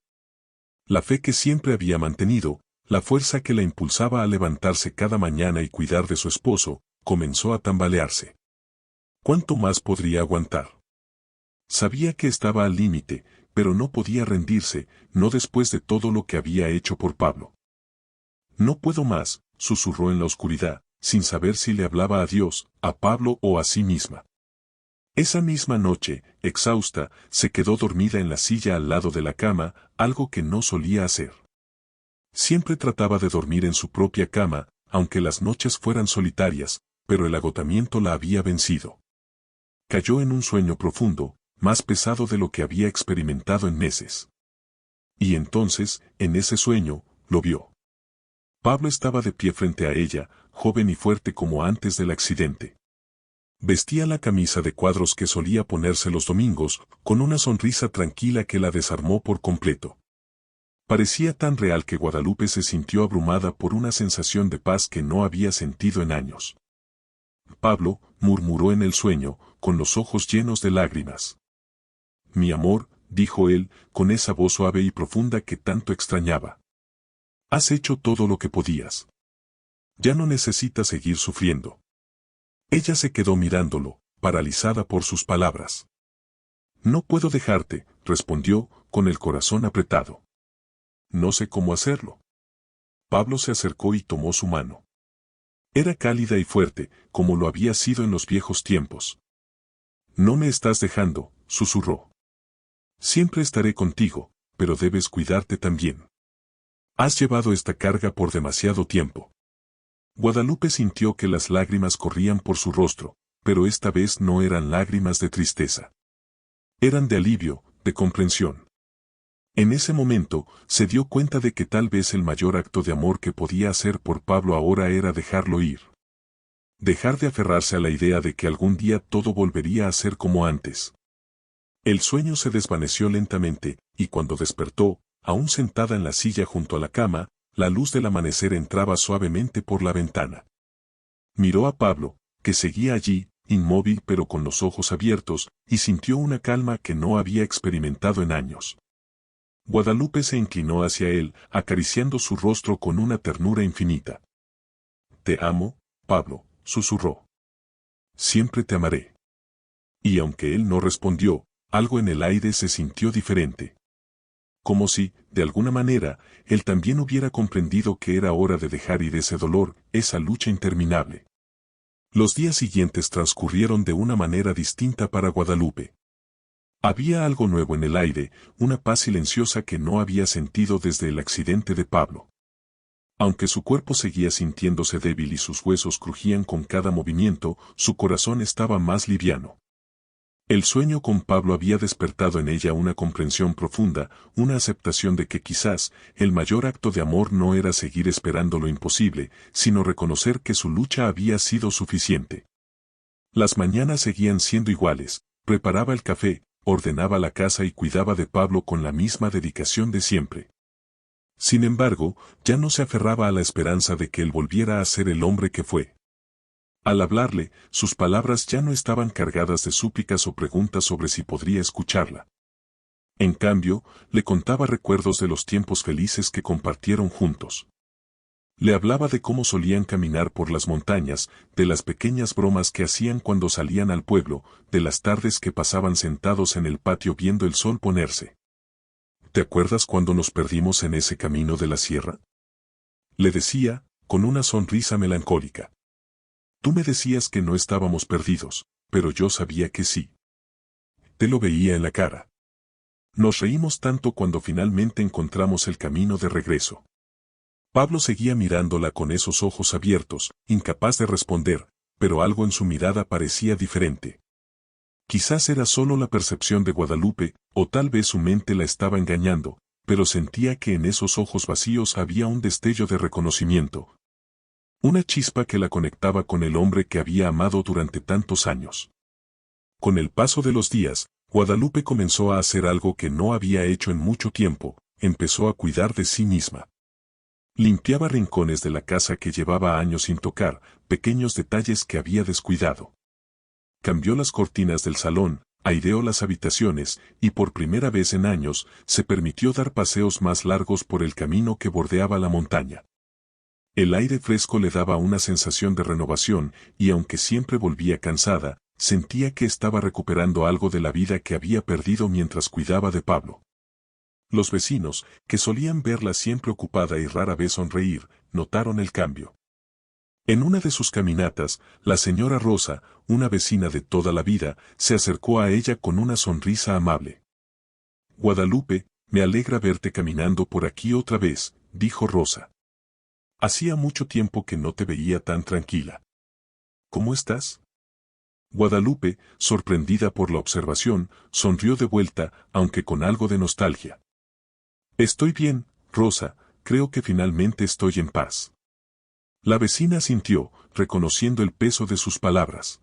La fe que siempre había mantenido, la fuerza que la impulsaba a levantarse cada mañana y cuidar de su esposo, comenzó a tambalearse. ¿Cuánto más podría aguantar? Sabía que estaba al límite, pero no podía rendirse, no después de todo lo que había hecho por Pablo. No puedo más, susurró en la oscuridad, sin saber si le hablaba a Dios, a Pablo o a sí misma. Esa misma noche, exhausta, se quedó dormida en la silla al lado de la cama, algo que no solía hacer. Siempre trataba de dormir en su propia cama, aunque las noches fueran solitarias, pero el agotamiento la había vencido. Cayó en un sueño profundo, más pesado de lo que había experimentado en meses. Y entonces, en ese sueño, lo vio. Pablo estaba de pie frente a ella, joven y fuerte como antes del accidente. Vestía la camisa de cuadros que solía ponerse los domingos, con una sonrisa tranquila que la desarmó por completo. Parecía tan real que Guadalupe se sintió abrumada por una sensación de paz que no había sentido en años. Pablo, murmuró en el sueño, con los ojos llenos de lágrimas. Mi amor, dijo él, con esa voz suave y profunda que tanto extrañaba. Has hecho todo lo que podías. Ya no necesitas seguir sufriendo. Ella se quedó mirándolo, paralizada por sus palabras. No puedo dejarte, respondió, con el corazón apretado. No sé cómo hacerlo. Pablo se acercó y tomó su mano. Era cálida y fuerte, como lo había sido en los viejos tiempos. No me estás dejando, susurró. Siempre estaré contigo, pero debes cuidarte también. Has llevado esta carga por demasiado tiempo. Guadalupe sintió que las lágrimas corrían por su rostro, pero esta vez no eran lágrimas de tristeza. Eran de alivio, de comprensión. En ese momento, se dio cuenta de que tal vez el mayor acto de amor que podía hacer por Pablo ahora era dejarlo ir. Dejar de aferrarse a la idea de que algún día todo volvería a ser como antes. El sueño se desvaneció lentamente, y cuando despertó, aún sentada en la silla junto a la cama, la luz del amanecer entraba suavemente por la ventana. Miró a Pablo, que seguía allí, inmóvil pero con los ojos abiertos, y sintió una calma que no había experimentado en años. Guadalupe se inclinó hacia él, acariciando su rostro con una ternura infinita. Te amo, Pablo, susurró. Siempre te amaré. Y aunque él no respondió, algo en el aire se sintió diferente. Como si, de alguna manera, él también hubiera comprendido que era hora de dejar ir ese dolor, esa lucha interminable. Los días siguientes transcurrieron de una manera distinta para Guadalupe. Había algo nuevo en el aire, una paz silenciosa que no había sentido desde el accidente de Pablo. Aunque su cuerpo seguía sintiéndose débil y sus huesos crujían con cada movimiento, su corazón estaba más liviano. El sueño con Pablo había despertado en ella una comprensión profunda, una aceptación de que quizás el mayor acto de amor no era seguir esperando lo imposible, sino reconocer que su lucha había sido suficiente. Las mañanas seguían siendo iguales, preparaba el café, ordenaba la casa y cuidaba de Pablo con la misma dedicación de siempre. Sin embargo, ya no se aferraba a la esperanza de que él volviera a ser el hombre que fue. Al hablarle, sus palabras ya no estaban cargadas de súplicas o preguntas sobre si podría escucharla. En cambio, le contaba recuerdos de los tiempos felices que compartieron juntos. Le hablaba de cómo solían caminar por las montañas, de las pequeñas bromas que hacían cuando salían al pueblo, de las tardes que pasaban sentados en el patio viendo el sol ponerse. ¿Te acuerdas cuando nos perdimos en ese camino de la sierra? Le decía, con una sonrisa melancólica. Tú me decías que no estábamos perdidos, pero yo sabía que sí. Te lo veía en la cara. Nos reímos tanto cuando finalmente encontramos el camino de regreso. Pablo seguía mirándola con esos ojos abiertos, incapaz de responder, pero algo en su mirada parecía diferente. Quizás era solo la percepción de Guadalupe, o tal vez su mente la estaba engañando, pero sentía que en esos ojos vacíos había un destello de reconocimiento. Una chispa que la conectaba con el hombre que había amado durante tantos años. Con el paso de los días, Guadalupe comenzó a hacer algo que no había hecho en mucho tiempo, empezó a cuidar de sí misma. Limpiaba rincones de la casa que llevaba años sin tocar, pequeños detalles que había descuidado. Cambió las cortinas del salón, aireó las habitaciones, y por primera vez en años, se permitió dar paseos más largos por el camino que bordeaba la montaña. El aire fresco le daba una sensación de renovación, y aunque siempre volvía cansada, sentía que estaba recuperando algo de la vida que había perdido mientras cuidaba de Pablo. Los vecinos, que solían verla siempre ocupada y rara vez sonreír, notaron el cambio. En una de sus caminatas, la señora Rosa, una vecina de toda la vida, se acercó a ella con una sonrisa amable. Guadalupe, me alegra verte caminando por aquí otra vez, dijo Rosa. Hacía mucho tiempo que no te veía tan tranquila. ¿Cómo estás? Guadalupe, sorprendida por la observación, sonrió de vuelta, aunque con algo de nostalgia. Estoy bien, Rosa, creo que finalmente estoy en paz. La vecina asintió, reconociendo el peso de sus palabras.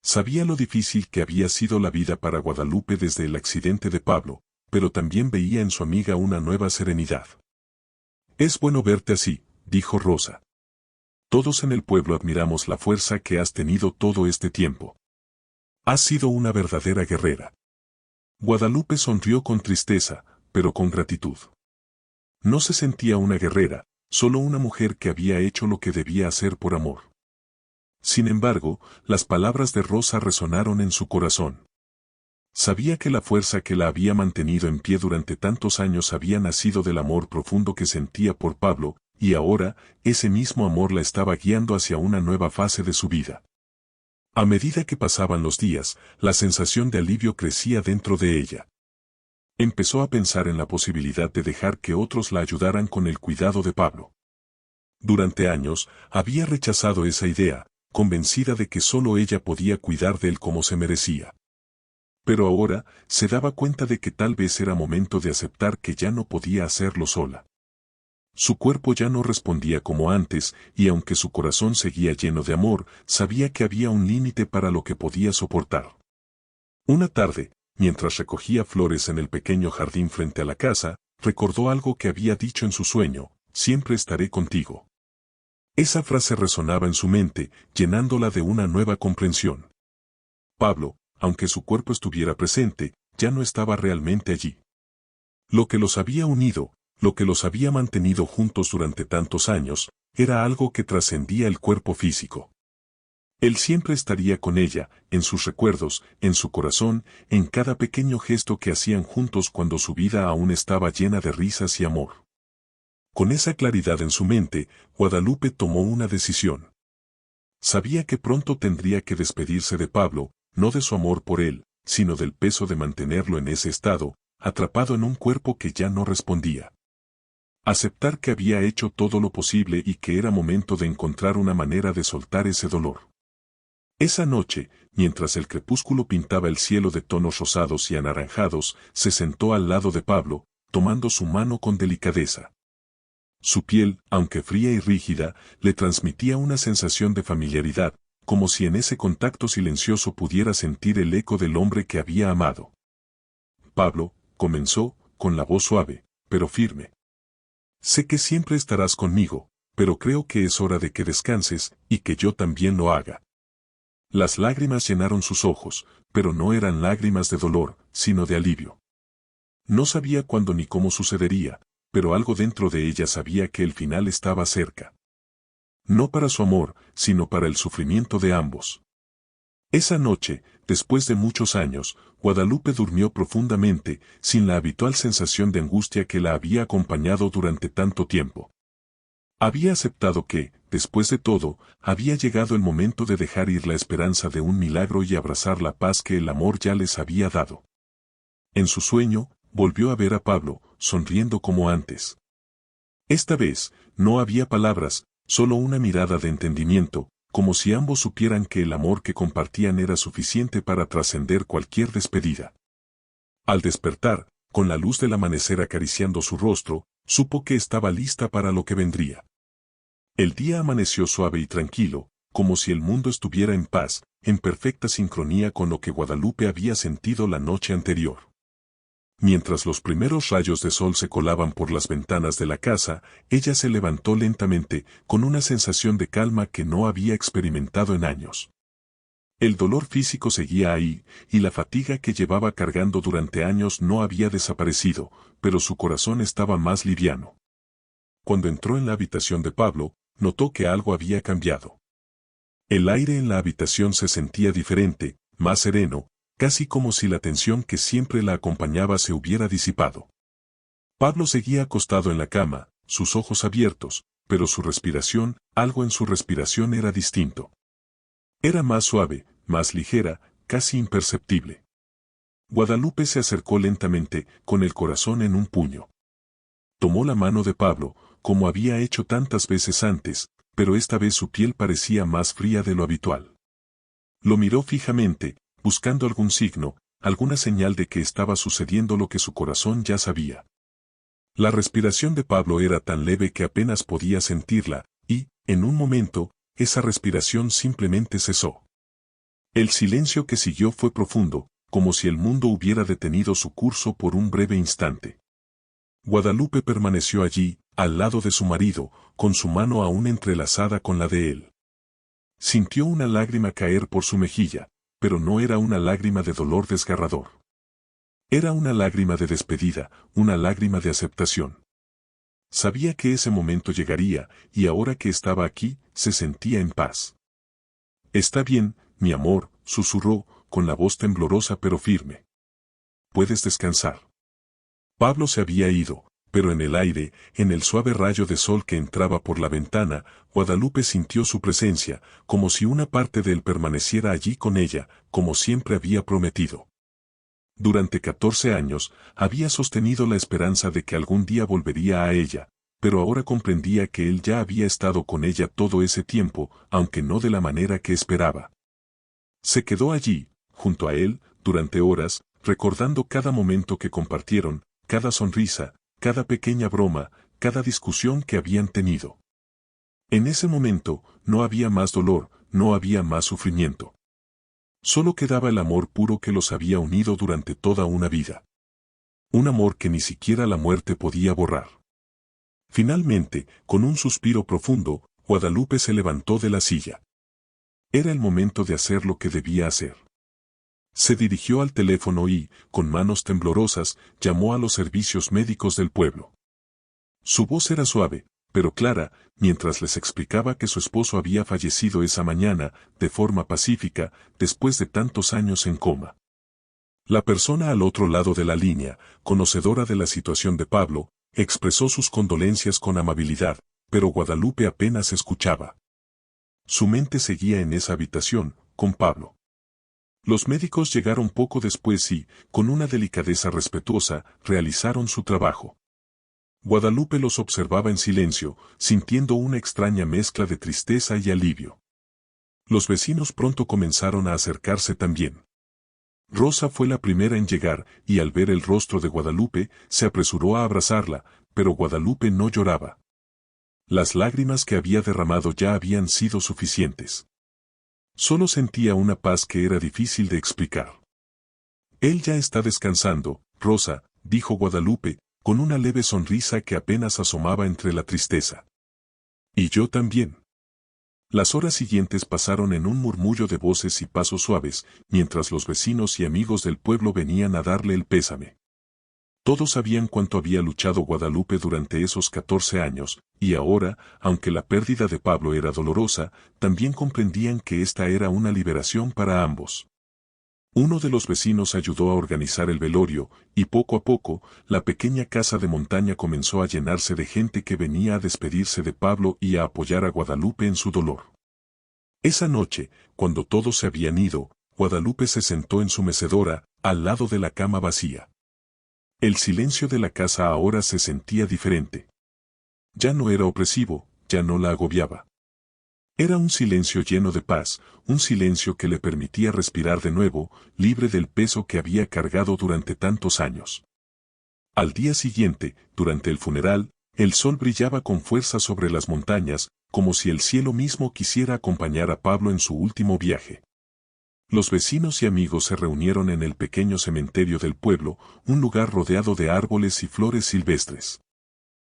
Sabía lo difícil que había sido la vida para Guadalupe desde el accidente de Pablo, pero también veía en su amiga una nueva serenidad. «Es bueno verte así», dijo Rosa. «Todos en el pueblo admiramos la fuerza que has tenido todo este tiempo. Has sido una verdadera guerrera». Guadalupe sonrió con tristeza, pero con gratitud. No se sentía una guerrera, solo una mujer que había hecho lo que debía hacer por amor. Sin embargo, las palabras de Rosa resonaron en su corazón. Sabía que la fuerza que la había mantenido en pie durante tantos años había nacido del amor profundo que sentía por Pablo, y ahora, ese mismo amor la estaba guiando hacia una nueva fase de su vida. A medida que pasaban los días, la sensación de alivio crecía dentro de ella. Empezó a pensar en la posibilidad de dejar que otros la ayudaran con el cuidado de Pablo. Durante años, había rechazado esa idea, convencida de que solo ella podía cuidar de él como se merecía. Pero ahora, se daba cuenta de que tal vez era momento de aceptar que ya no podía hacerlo sola. Su cuerpo ya no respondía como antes, y aunque su corazón seguía lleno de amor, sabía que había un límite para lo que podía soportar. Una tarde, mientras recogía flores en el pequeño jardín frente a la casa, recordó algo que había dicho en su sueño: «Siempre estaré contigo». Esa frase resonaba en su mente, llenándola de una nueva comprensión. Pablo, aunque su cuerpo estuviera presente, ya no estaba realmente allí. Lo que los había unido, lo que los había mantenido juntos durante tantos años, era algo que trascendía el cuerpo físico. Él siempre estaría con ella, en sus recuerdos, en su corazón, en cada pequeño gesto que hacían juntos cuando su vida aún estaba llena de risas y amor. Con esa claridad en su mente, Guadalupe tomó una decisión. Sabía que pronto tendría que despedirse de Pablo, no de su amor por él, sino del peso de mantenerlo en ese estado, atrapado en un cuerpo que ya no respondía. Aceptar que había hecho todo lo posible y que era momento de encontrar una manera de soltar ese dolor. Esa noche, mientras el crepúsculo pintaba el cielo de tonos rosados y anaranjados, se sentó al lado de Pablo, tomando su mano con delicadeza. Su piel, aunque fría y rígida, le transmitía una sensación de familiaridad, como si en ese contacto silencioso pudiera sentir el eco del hombre que había amado. «Pablo», comenzó, con la voz suave, pero firme. «Sé que siempre estarás conmigo, pero creo que es hora de que descanses, y que yo también lo haga». Las lágrimas llenaron sus ojos, pero no eran lágrimas de dolor, sino de alivio. No sabía cuándo ni cómo sucedería, pero algo dentro de ella sabía que el final estaba cerca. No para su amor, sino para el sufrimiento de ambos. Esa noche, después de muchos años, Guadalupe durmió profundamente, sin la habitual sensación de angustia que la había acompañado durante tanto tiempo. Había aceptado que, después de todo, había llegado el momento de dejar ir la esperanza de un milagro y abrazar la paz que el amor ya les había dado. En su sueño, volvió a ver a Pablo, sonriendo como antes. Esta vez, no había palabras, solo una mirada de entendimiento, como si ambos supieran que el amor que compartían era suficiente para trascender cualquier despedida. Al despertar, con la luz del amanecer acariciando su rostro, supo que estaba lista para lo que vendría. El día amaneció suave y tranquilo, como si el mundo estuviera en paz, en perfecta sincronía con lo que Guadalupe había sentido la noche anterior. Mientras los primeros rayos de sol se colaban por las ventanas de la casa, ella se levantó lentamente, con una sensación de calma que no había experimentado en años. El dolor físico seguía ahí, y la fatiga que llevaba cargando durante años no había desaparecido, pero su corazón estaba más liviano. Cuando entró en la habitación de Pablo, notó que algo había cambiado. El aire en la habitación se sentía diferente, más sereno, casi como si la tensión que siempre la acompañaba se hubiera disipado. Pablo seguía acostado en la cama, sus ojos abiertos, pero su respiración, algo en su respiración era distinto. Era más suave, más ligera, casi imperceptible. Guadalupe se acercó lentamente, con el corazón en un puño. Tomó la mano de Pablo, como había hecho tantas veces antes, pero esta vez su piel parecía más fría de lo habitual. Lo miró fijamente, buscando algún signo, alguna señal de que estaba sucediendo lo que su corazón ya sabía. La respiración de Pablo era tan leve que apenas podía sentirla, y, en un momento, esa respiración simplemente cesó. El silencio que siguió fue profundo, como si el mundo hubiera detenido su curso por un breve instante. Guadalupe permaneció allí, al lado de su marido, con su mano aún entrelazada con la de él. Sintió una lágrima caer por su mejilla, pero no era una lágrima de dolor desgarrador. Era una lágrima de despedida, una lágrima de aceptación. Sabía que ese momento llegaría, y ahora que estaba aquí, se sentía en paz. «Está bien, mi amor», susurró, con la voz temblorosa pero firme. «Puedes descansar». Pablo se había ido, pero en el aire, en el suave rayo de sol que entraba por la ventana, Guadalupe sintió su presencia, como si una parte de él permaneciera allí con ella, como siempre había prometido. Durante 14 años, había sostenido la esperanza de que algún día volvería a ella, pero ahora comprendía que él ya había estado con ella todo ese tiempo, aunque no de la manera que esperaba. Se quedó allí, junto a él, durante horas, recordando cada momento que compartieron, cada sonrisa, cada pequeña broma, cada discusión que habían tenido. En ese momento, no había más dolor, no había más sufrimiento. Solo quedaba el amor puro que los había unido durante toda una vida. Un amor que ni siquiera la muerte podía borrar. Finalmente, con un suspiro profundo, Guadalupe se levantó de la silla. Era el momento de hacer lo que debía hacer. Se dirigió al teléfono y, con manos temblorosas, llamó a los servicios médicos del pueblo. Su voz era suave, pero clara, mientras les explicaba que su esposo había fallecido esa mañana, de forma pacífica, después de tantos años en coma. La persona al otro lado de la línea, conocedora de la situación de Pablo, expresó sus condolencias con amabilidad, pero Guadalupe apenas escuchaba. Su mente seguía en esa habitación, con Pablo. Los médicos llegaron poco después y, con una delicadeza respetuosa, realizaron su trabajo. Guadalupe los observaba en silencio, sintiendo una extraña mezcla de tristeza y alivio. Los vecinos pronto comenzaron a acercarse también. Rosa fue la primera en llegar, y al ver el rostro de Guadalupe, se apresuró a abrazarla, pero Guadalupe no lloraba. Las lágrimas que había derramado ya habían sido suficientes. Solo sentía una paz que era difícil de explicar. «Él ya está descansando, Rosa», dijo Guadalupe, con una leve sonrisa que apenas asomaba entre la tristeza. «Y yo también». Las horas siguientes pasaron en un murmullo de voces y pasos suaves, mientras los vecinos y amigos del pueblo venían a darle el pésame. Todos sabían cuánto había luchado Guadalupe durante esos 14 años, y ahora, aunque la pérdida de Pablo era dolorosa, también comprendían que esta era una liberación para ambos. Uno de los vecinos ayudó a organizar el velorio, y poco a poco, la pequeña casa de montaña comenzó a llenarse de gente que venía a despedirse de Pablo y a apoyar a Guadalupe en su dolor. Esa noche, cuando todos se habían ido, Guadalupe se sentó en su mecedora, al lado de la cama vacía. El silencio de la casa ahora se sentía diferente. Ya no era opresivo, ya no la agobiaba. Era un silencio lleno de paz, un silencio que le permitía respirar de nuevo, libre del peso que había cargado durante tantos años. Al día siguiente, durante el funeral, el sol brillaba con fuerza sobre las montañas, como si el cielo mismo quisiera acompañar a Pablo en su último viaje. Los vecinos y amigos se reunieron en el pequeño cementerio del pueblo, un lugar rodeado de árboles y flores silvestres.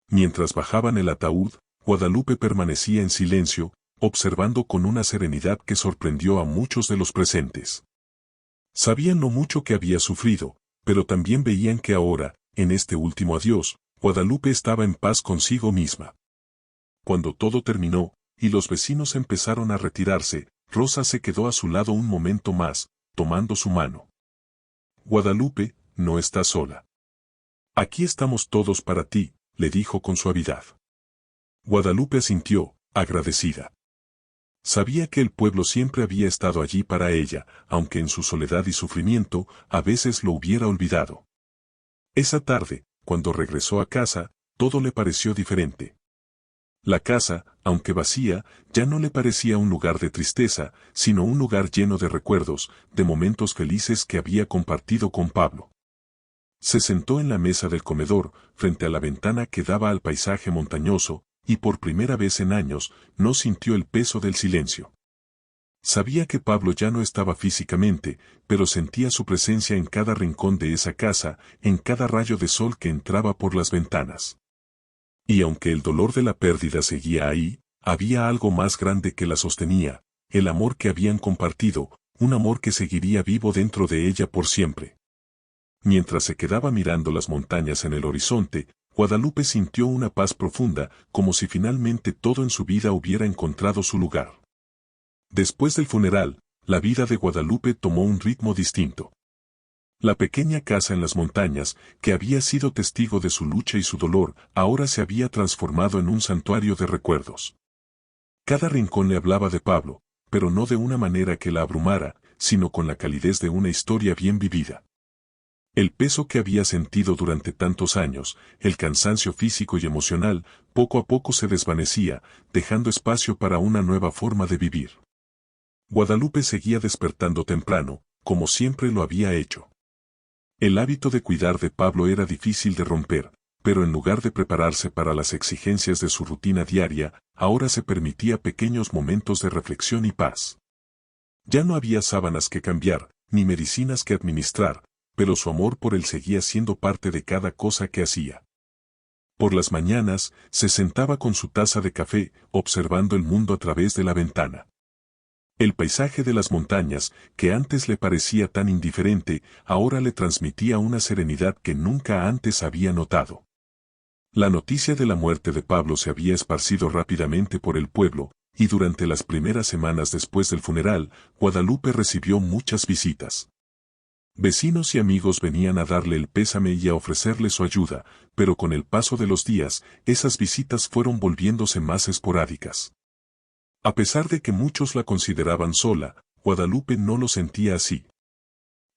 Mientras bajaban el ataúd, Guadalupe permanecía en silencio, observando con una serenidad que sorprendió a muchos de los presentes. Sabían lo mucho que había sufrido, pero también veían que ahora, en este último adiós, Guadalupe estaba en paz consigo misma. Cuando todo terminó, y los vecinos empezaron a retirarse, Rosa se quedó a su lado un momento más, tomando su mano. «Guadalupe, no estás sola. Aquí estamos todos para ti», le dijo con suavidad. Guadalupe asintió, agradecida. Sabía que el pueblo siempre había estado allí para ella, aunque en su soledad y sufrimiento, a veces lo hubiera olvidado. Esa tarde, cuando regresó a casa, todo le pareció diferente. La casa, aunque vacía, ya no le parecía un lugar de tristeza, sino un lugar lleno de recuerdos, de momentos felices que había compartido con Pablo. Se sentó en la mesa del comedor, frente a la ventana que daba al paisaje montañoso, y por primera vez en años, no sintió el peso del silencio. Sabía que Pablo ya no estaba físicamente, pero sentía su presencia en cada rincón de esa casa, en cada rayo de sol que entraba por las ventanas. Y aunque el dolor de la pérdida seguía ahí, había algo más grande que la sostenía, el amor que habían compartido, un amor que seguiría vivo dentro de ella por siempre. Mientras se quedaba mirando las montañas en el horizonte, Guadalupe sintió una paz profunda, como si finalmente todo en su vida hubiera encontrado su lugar. Después del funeral, la vida de Guadalupe tomó un ritmo distinto. La pequeña casa en las montañas, que había sido testigo de su lucha y su dolor, ahora se había transformado en un santuario de recuerdos. Cada rincón le hablaba de Pablo, pero no de una manera que la abrumara, sino con la calidez de una historia bien vivida. El peso que había sentido durante tantos años, el cansancio físico y emocional, poco a poco se desvanecía, dejando espacio para una nueva forma de vivir. Guadalupe seguía despertando temprano, como siempre lo había hecho. El hábito de cuidar de Pablo era difícil de romper, pero en lugar de prepararse para las exigencias de su rutina diaria, ahora se permitía pequeños momentos de reflexión y paz. Ya no había sábanas que cambiar, ni medicinas que administrar, pero su amor por él seguía siendo parte de cada cosa que hacía. Por las mañanas, se sentaba con su taza de café, observando el mundo a través de la ventana. El paisaje de las montañas, que antes le parecía tan indiferente, ahora le transmitía una serenidad que nunca antes había notado. La noticia de la muerte de Pablo se había esparcido rápidamente por el pueblo, y durante las primeras semanas después del funeral, Guadalupe recibió muchas visitas. Vecinos y amigos venían a darle el pésame y a ofrecerle su ayuda, pero con el paso de los días, esas visitas fueron volviéndose más esporádicas. A pesar de que muchos la consideraban sola, Guadalupe no lo sentía así.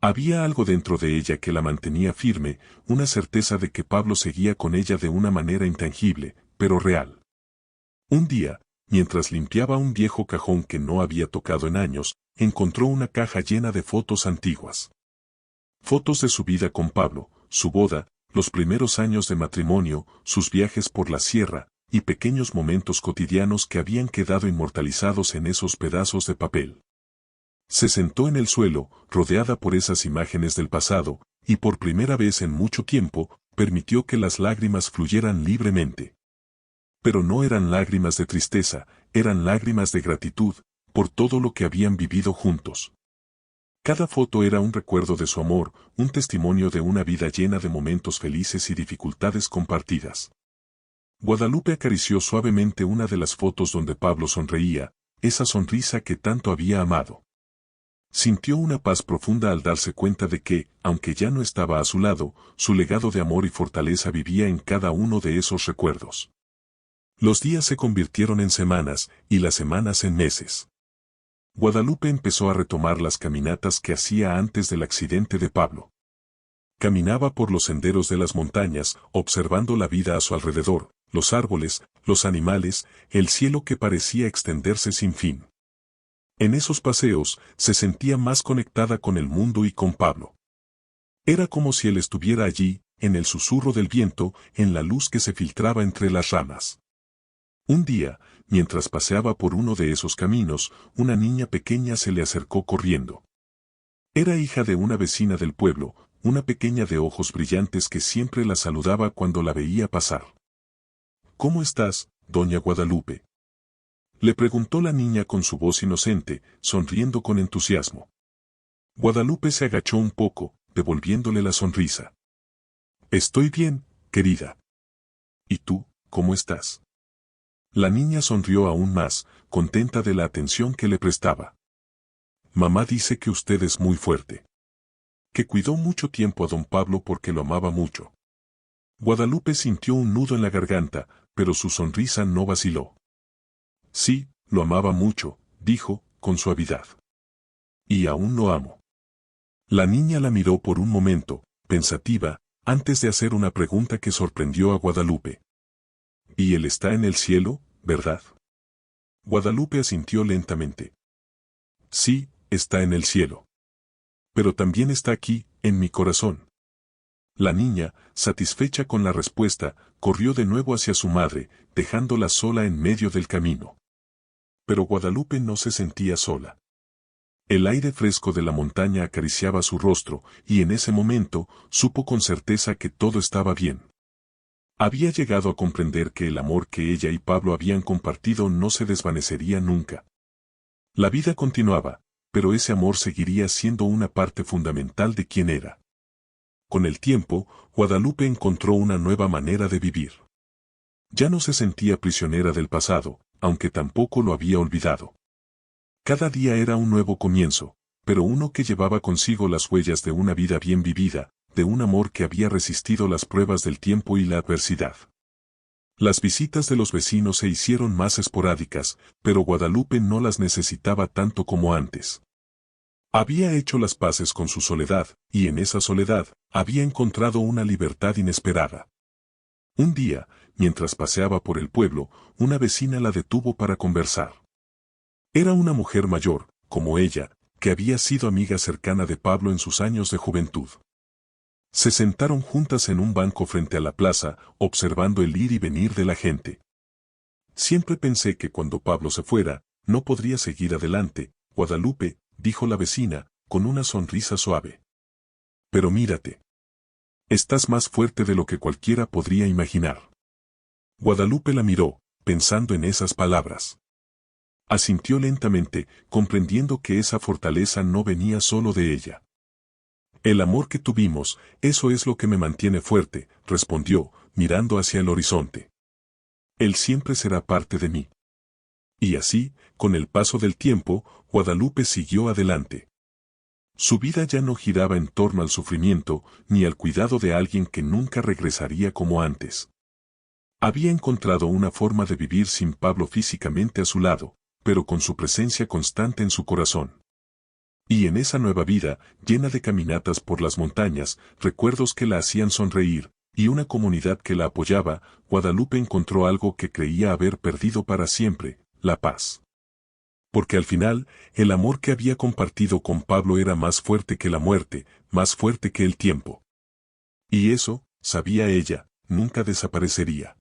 Había algo dentro de ella que la mantenía firme, una certeza de que Pablo seguía con ella de una manera intangible, pero real. Un día, mientras limpiaba un viejo cajón que no había tocado en años, encontró una caja llena de fotos antiguas. Fotos de su vida con Pablo, su boda, los primeros años de matrimonio, sus viajes por la sierra, y pequeños momentos cotidianos que habían quedado inmortalizados en esos pedazos de papel. Se sentó en el suelo, rodeada por esas imágenes del pasado, y por primera vez en mucho tiempo, permitió que las lágrimas fluyeran libremente. Pero no eran lágrimas de tristeza, eran lágrimas de gratitud, por todo lo que habían vivido juntos. Cada foto era un recuerdo de su amor, un testimonio de una vida llena de momentos felices y dificultades compartidas. Guadalupe acarició suavemente una de las fotos donde Pablo sonreía, esa sonrisa que tanto había amado. Sintió una paz profunda al darse cuenta de que, aunque ya no estaba a su lado, su legado de amor y fortaleza vivía en cada uno de esos recuerdos. Los días se convirtieron en semanas, y las semanas en meses. Guadalupe empezó a retomar las caminatas que hacía antes del accidente de Pablo. Caminaba por los senderos de las montañas, observando la vida a su alrededor, los árboles, los animales, el cielo que parecía extenderse sin fin. En esos paseos, se sentía más conectada con el mundo y con Pablo. Era como si él estuviera allí, en el susurro del viento, en la luz que se filtraba entre las ramas. Un día, mientras paseaba por uno de esos caminos, una niña pequeña se le acercó corriendo. Era hija de una vecina del pueblo, una pequeña de ojos brillantes que siempre la saludaba cuando la veía pasar. ¿Cómo estás, doña Guadalupe?, le preguntó la niña con su voz inocente, sonriendo con entusiasmo. Guadalupe se agachó un poco, devolviéndole la sonrisa. Estoy bien, querida. ¿Y tú, cómo estás? La niña sonrió aún más, contenta de la atención que le prestaba. Mamá dice que usted es muy fuerte. Que cuidó mucho tiempo a don Pablo porque lo amaba mucho. Guadalupe sintió un nudo en la garganta, pero su sonrisa no vaciló. Sí, lo amaba mucho, dijo, con suavidad. Y aún lo amo. La niña la miró por un momento, pensativa, antes de hacer una pregunta que sorprendió a Guadalupe. ¿Y él está en el cielo, verdad? Guadalupe asintió lentamente. Sí, está en el cielo. Pero también está aquí, en mi corazón. La niña, satisfecha con la respuesta, corrió de nuevo hacia su madre, dejándola sola en medio del camino. Pero Guadalupe no se sentía sola. El aire fresco de la montaña acariciaba su rostro, y en ese momento supo con certeza que todo estaba bien. Había llegado a comprender que el amor que ella y Pablo habían compartido no se desvanecería nunca. La vida continuaba, pero ese amor seguiría siendo una parte fundamental de quien era. Con el tiempo, Guadalupe encontró una nueva manera de vivir. Ya no se sentía prisionera del pasado, aunque tampoco lo había olvidado. Cada día era un nuevo comienzo, pero uno que llevaba consigo las huellas de una vida bien vivida, de un amor que había resistido las pruebas del tiempo y la adversidad. Las visitas de los vecinos se hicieron más esporádicas, pero Guadalupe no las necesitaba tanto como antes. Había hecho las paces con su soledad, y en esa soledad, había encontrado una libertad inesperada. Un día, mientras paseaba por el pueblo, una vecina la detuvo para conversar. Era una mujer mayor, como ella, que había sido amiga cercana de Pablo en sus años de juventud. Se sentaron juntas en un banco frente a la plaza, observando el ir y venir de la gente. Siempre pensé que cuando Pablo se fuera, no podría seguir adelante, Guadalupe, dijo la vecina, con una sonrisa suave. Pero mírate. Estás más fuerte de lo que cualquiera podría imaginar. Guadalupe la miró, pensando en esas palabras. Asintió lentamente, comprendiendo que esa fortaleza no venía solo de ella. El amor que tuvimos, eso es lo que me mantiene fuerte, respondió, mirando hacia el horizonte. Él siempre será parte de mí. Y así, con el paso del tiempo, Guadalupe siguió adelante. Su vida ya no giraba en torno al sufrimiento, ni al cuidado de alguien que nunca regresaría como antes. Había encontrado una forma de vivir sin Pablo físicamente a su lado, pero con su presencia constante en su corazón. Y en esa nueva vida, llena de caminatas por las montañas, recuerdos que la hacían sonreír, y una comunidad que la apoyaba, Guadalupe encontró algo que creía haber perdido para siempre, la paz. Porque al final, el amor que había compartido con Pablo era más fuerte que la muerte, más fuerte que el tiempo. Y eso, sabía ella, nunca desaparecería.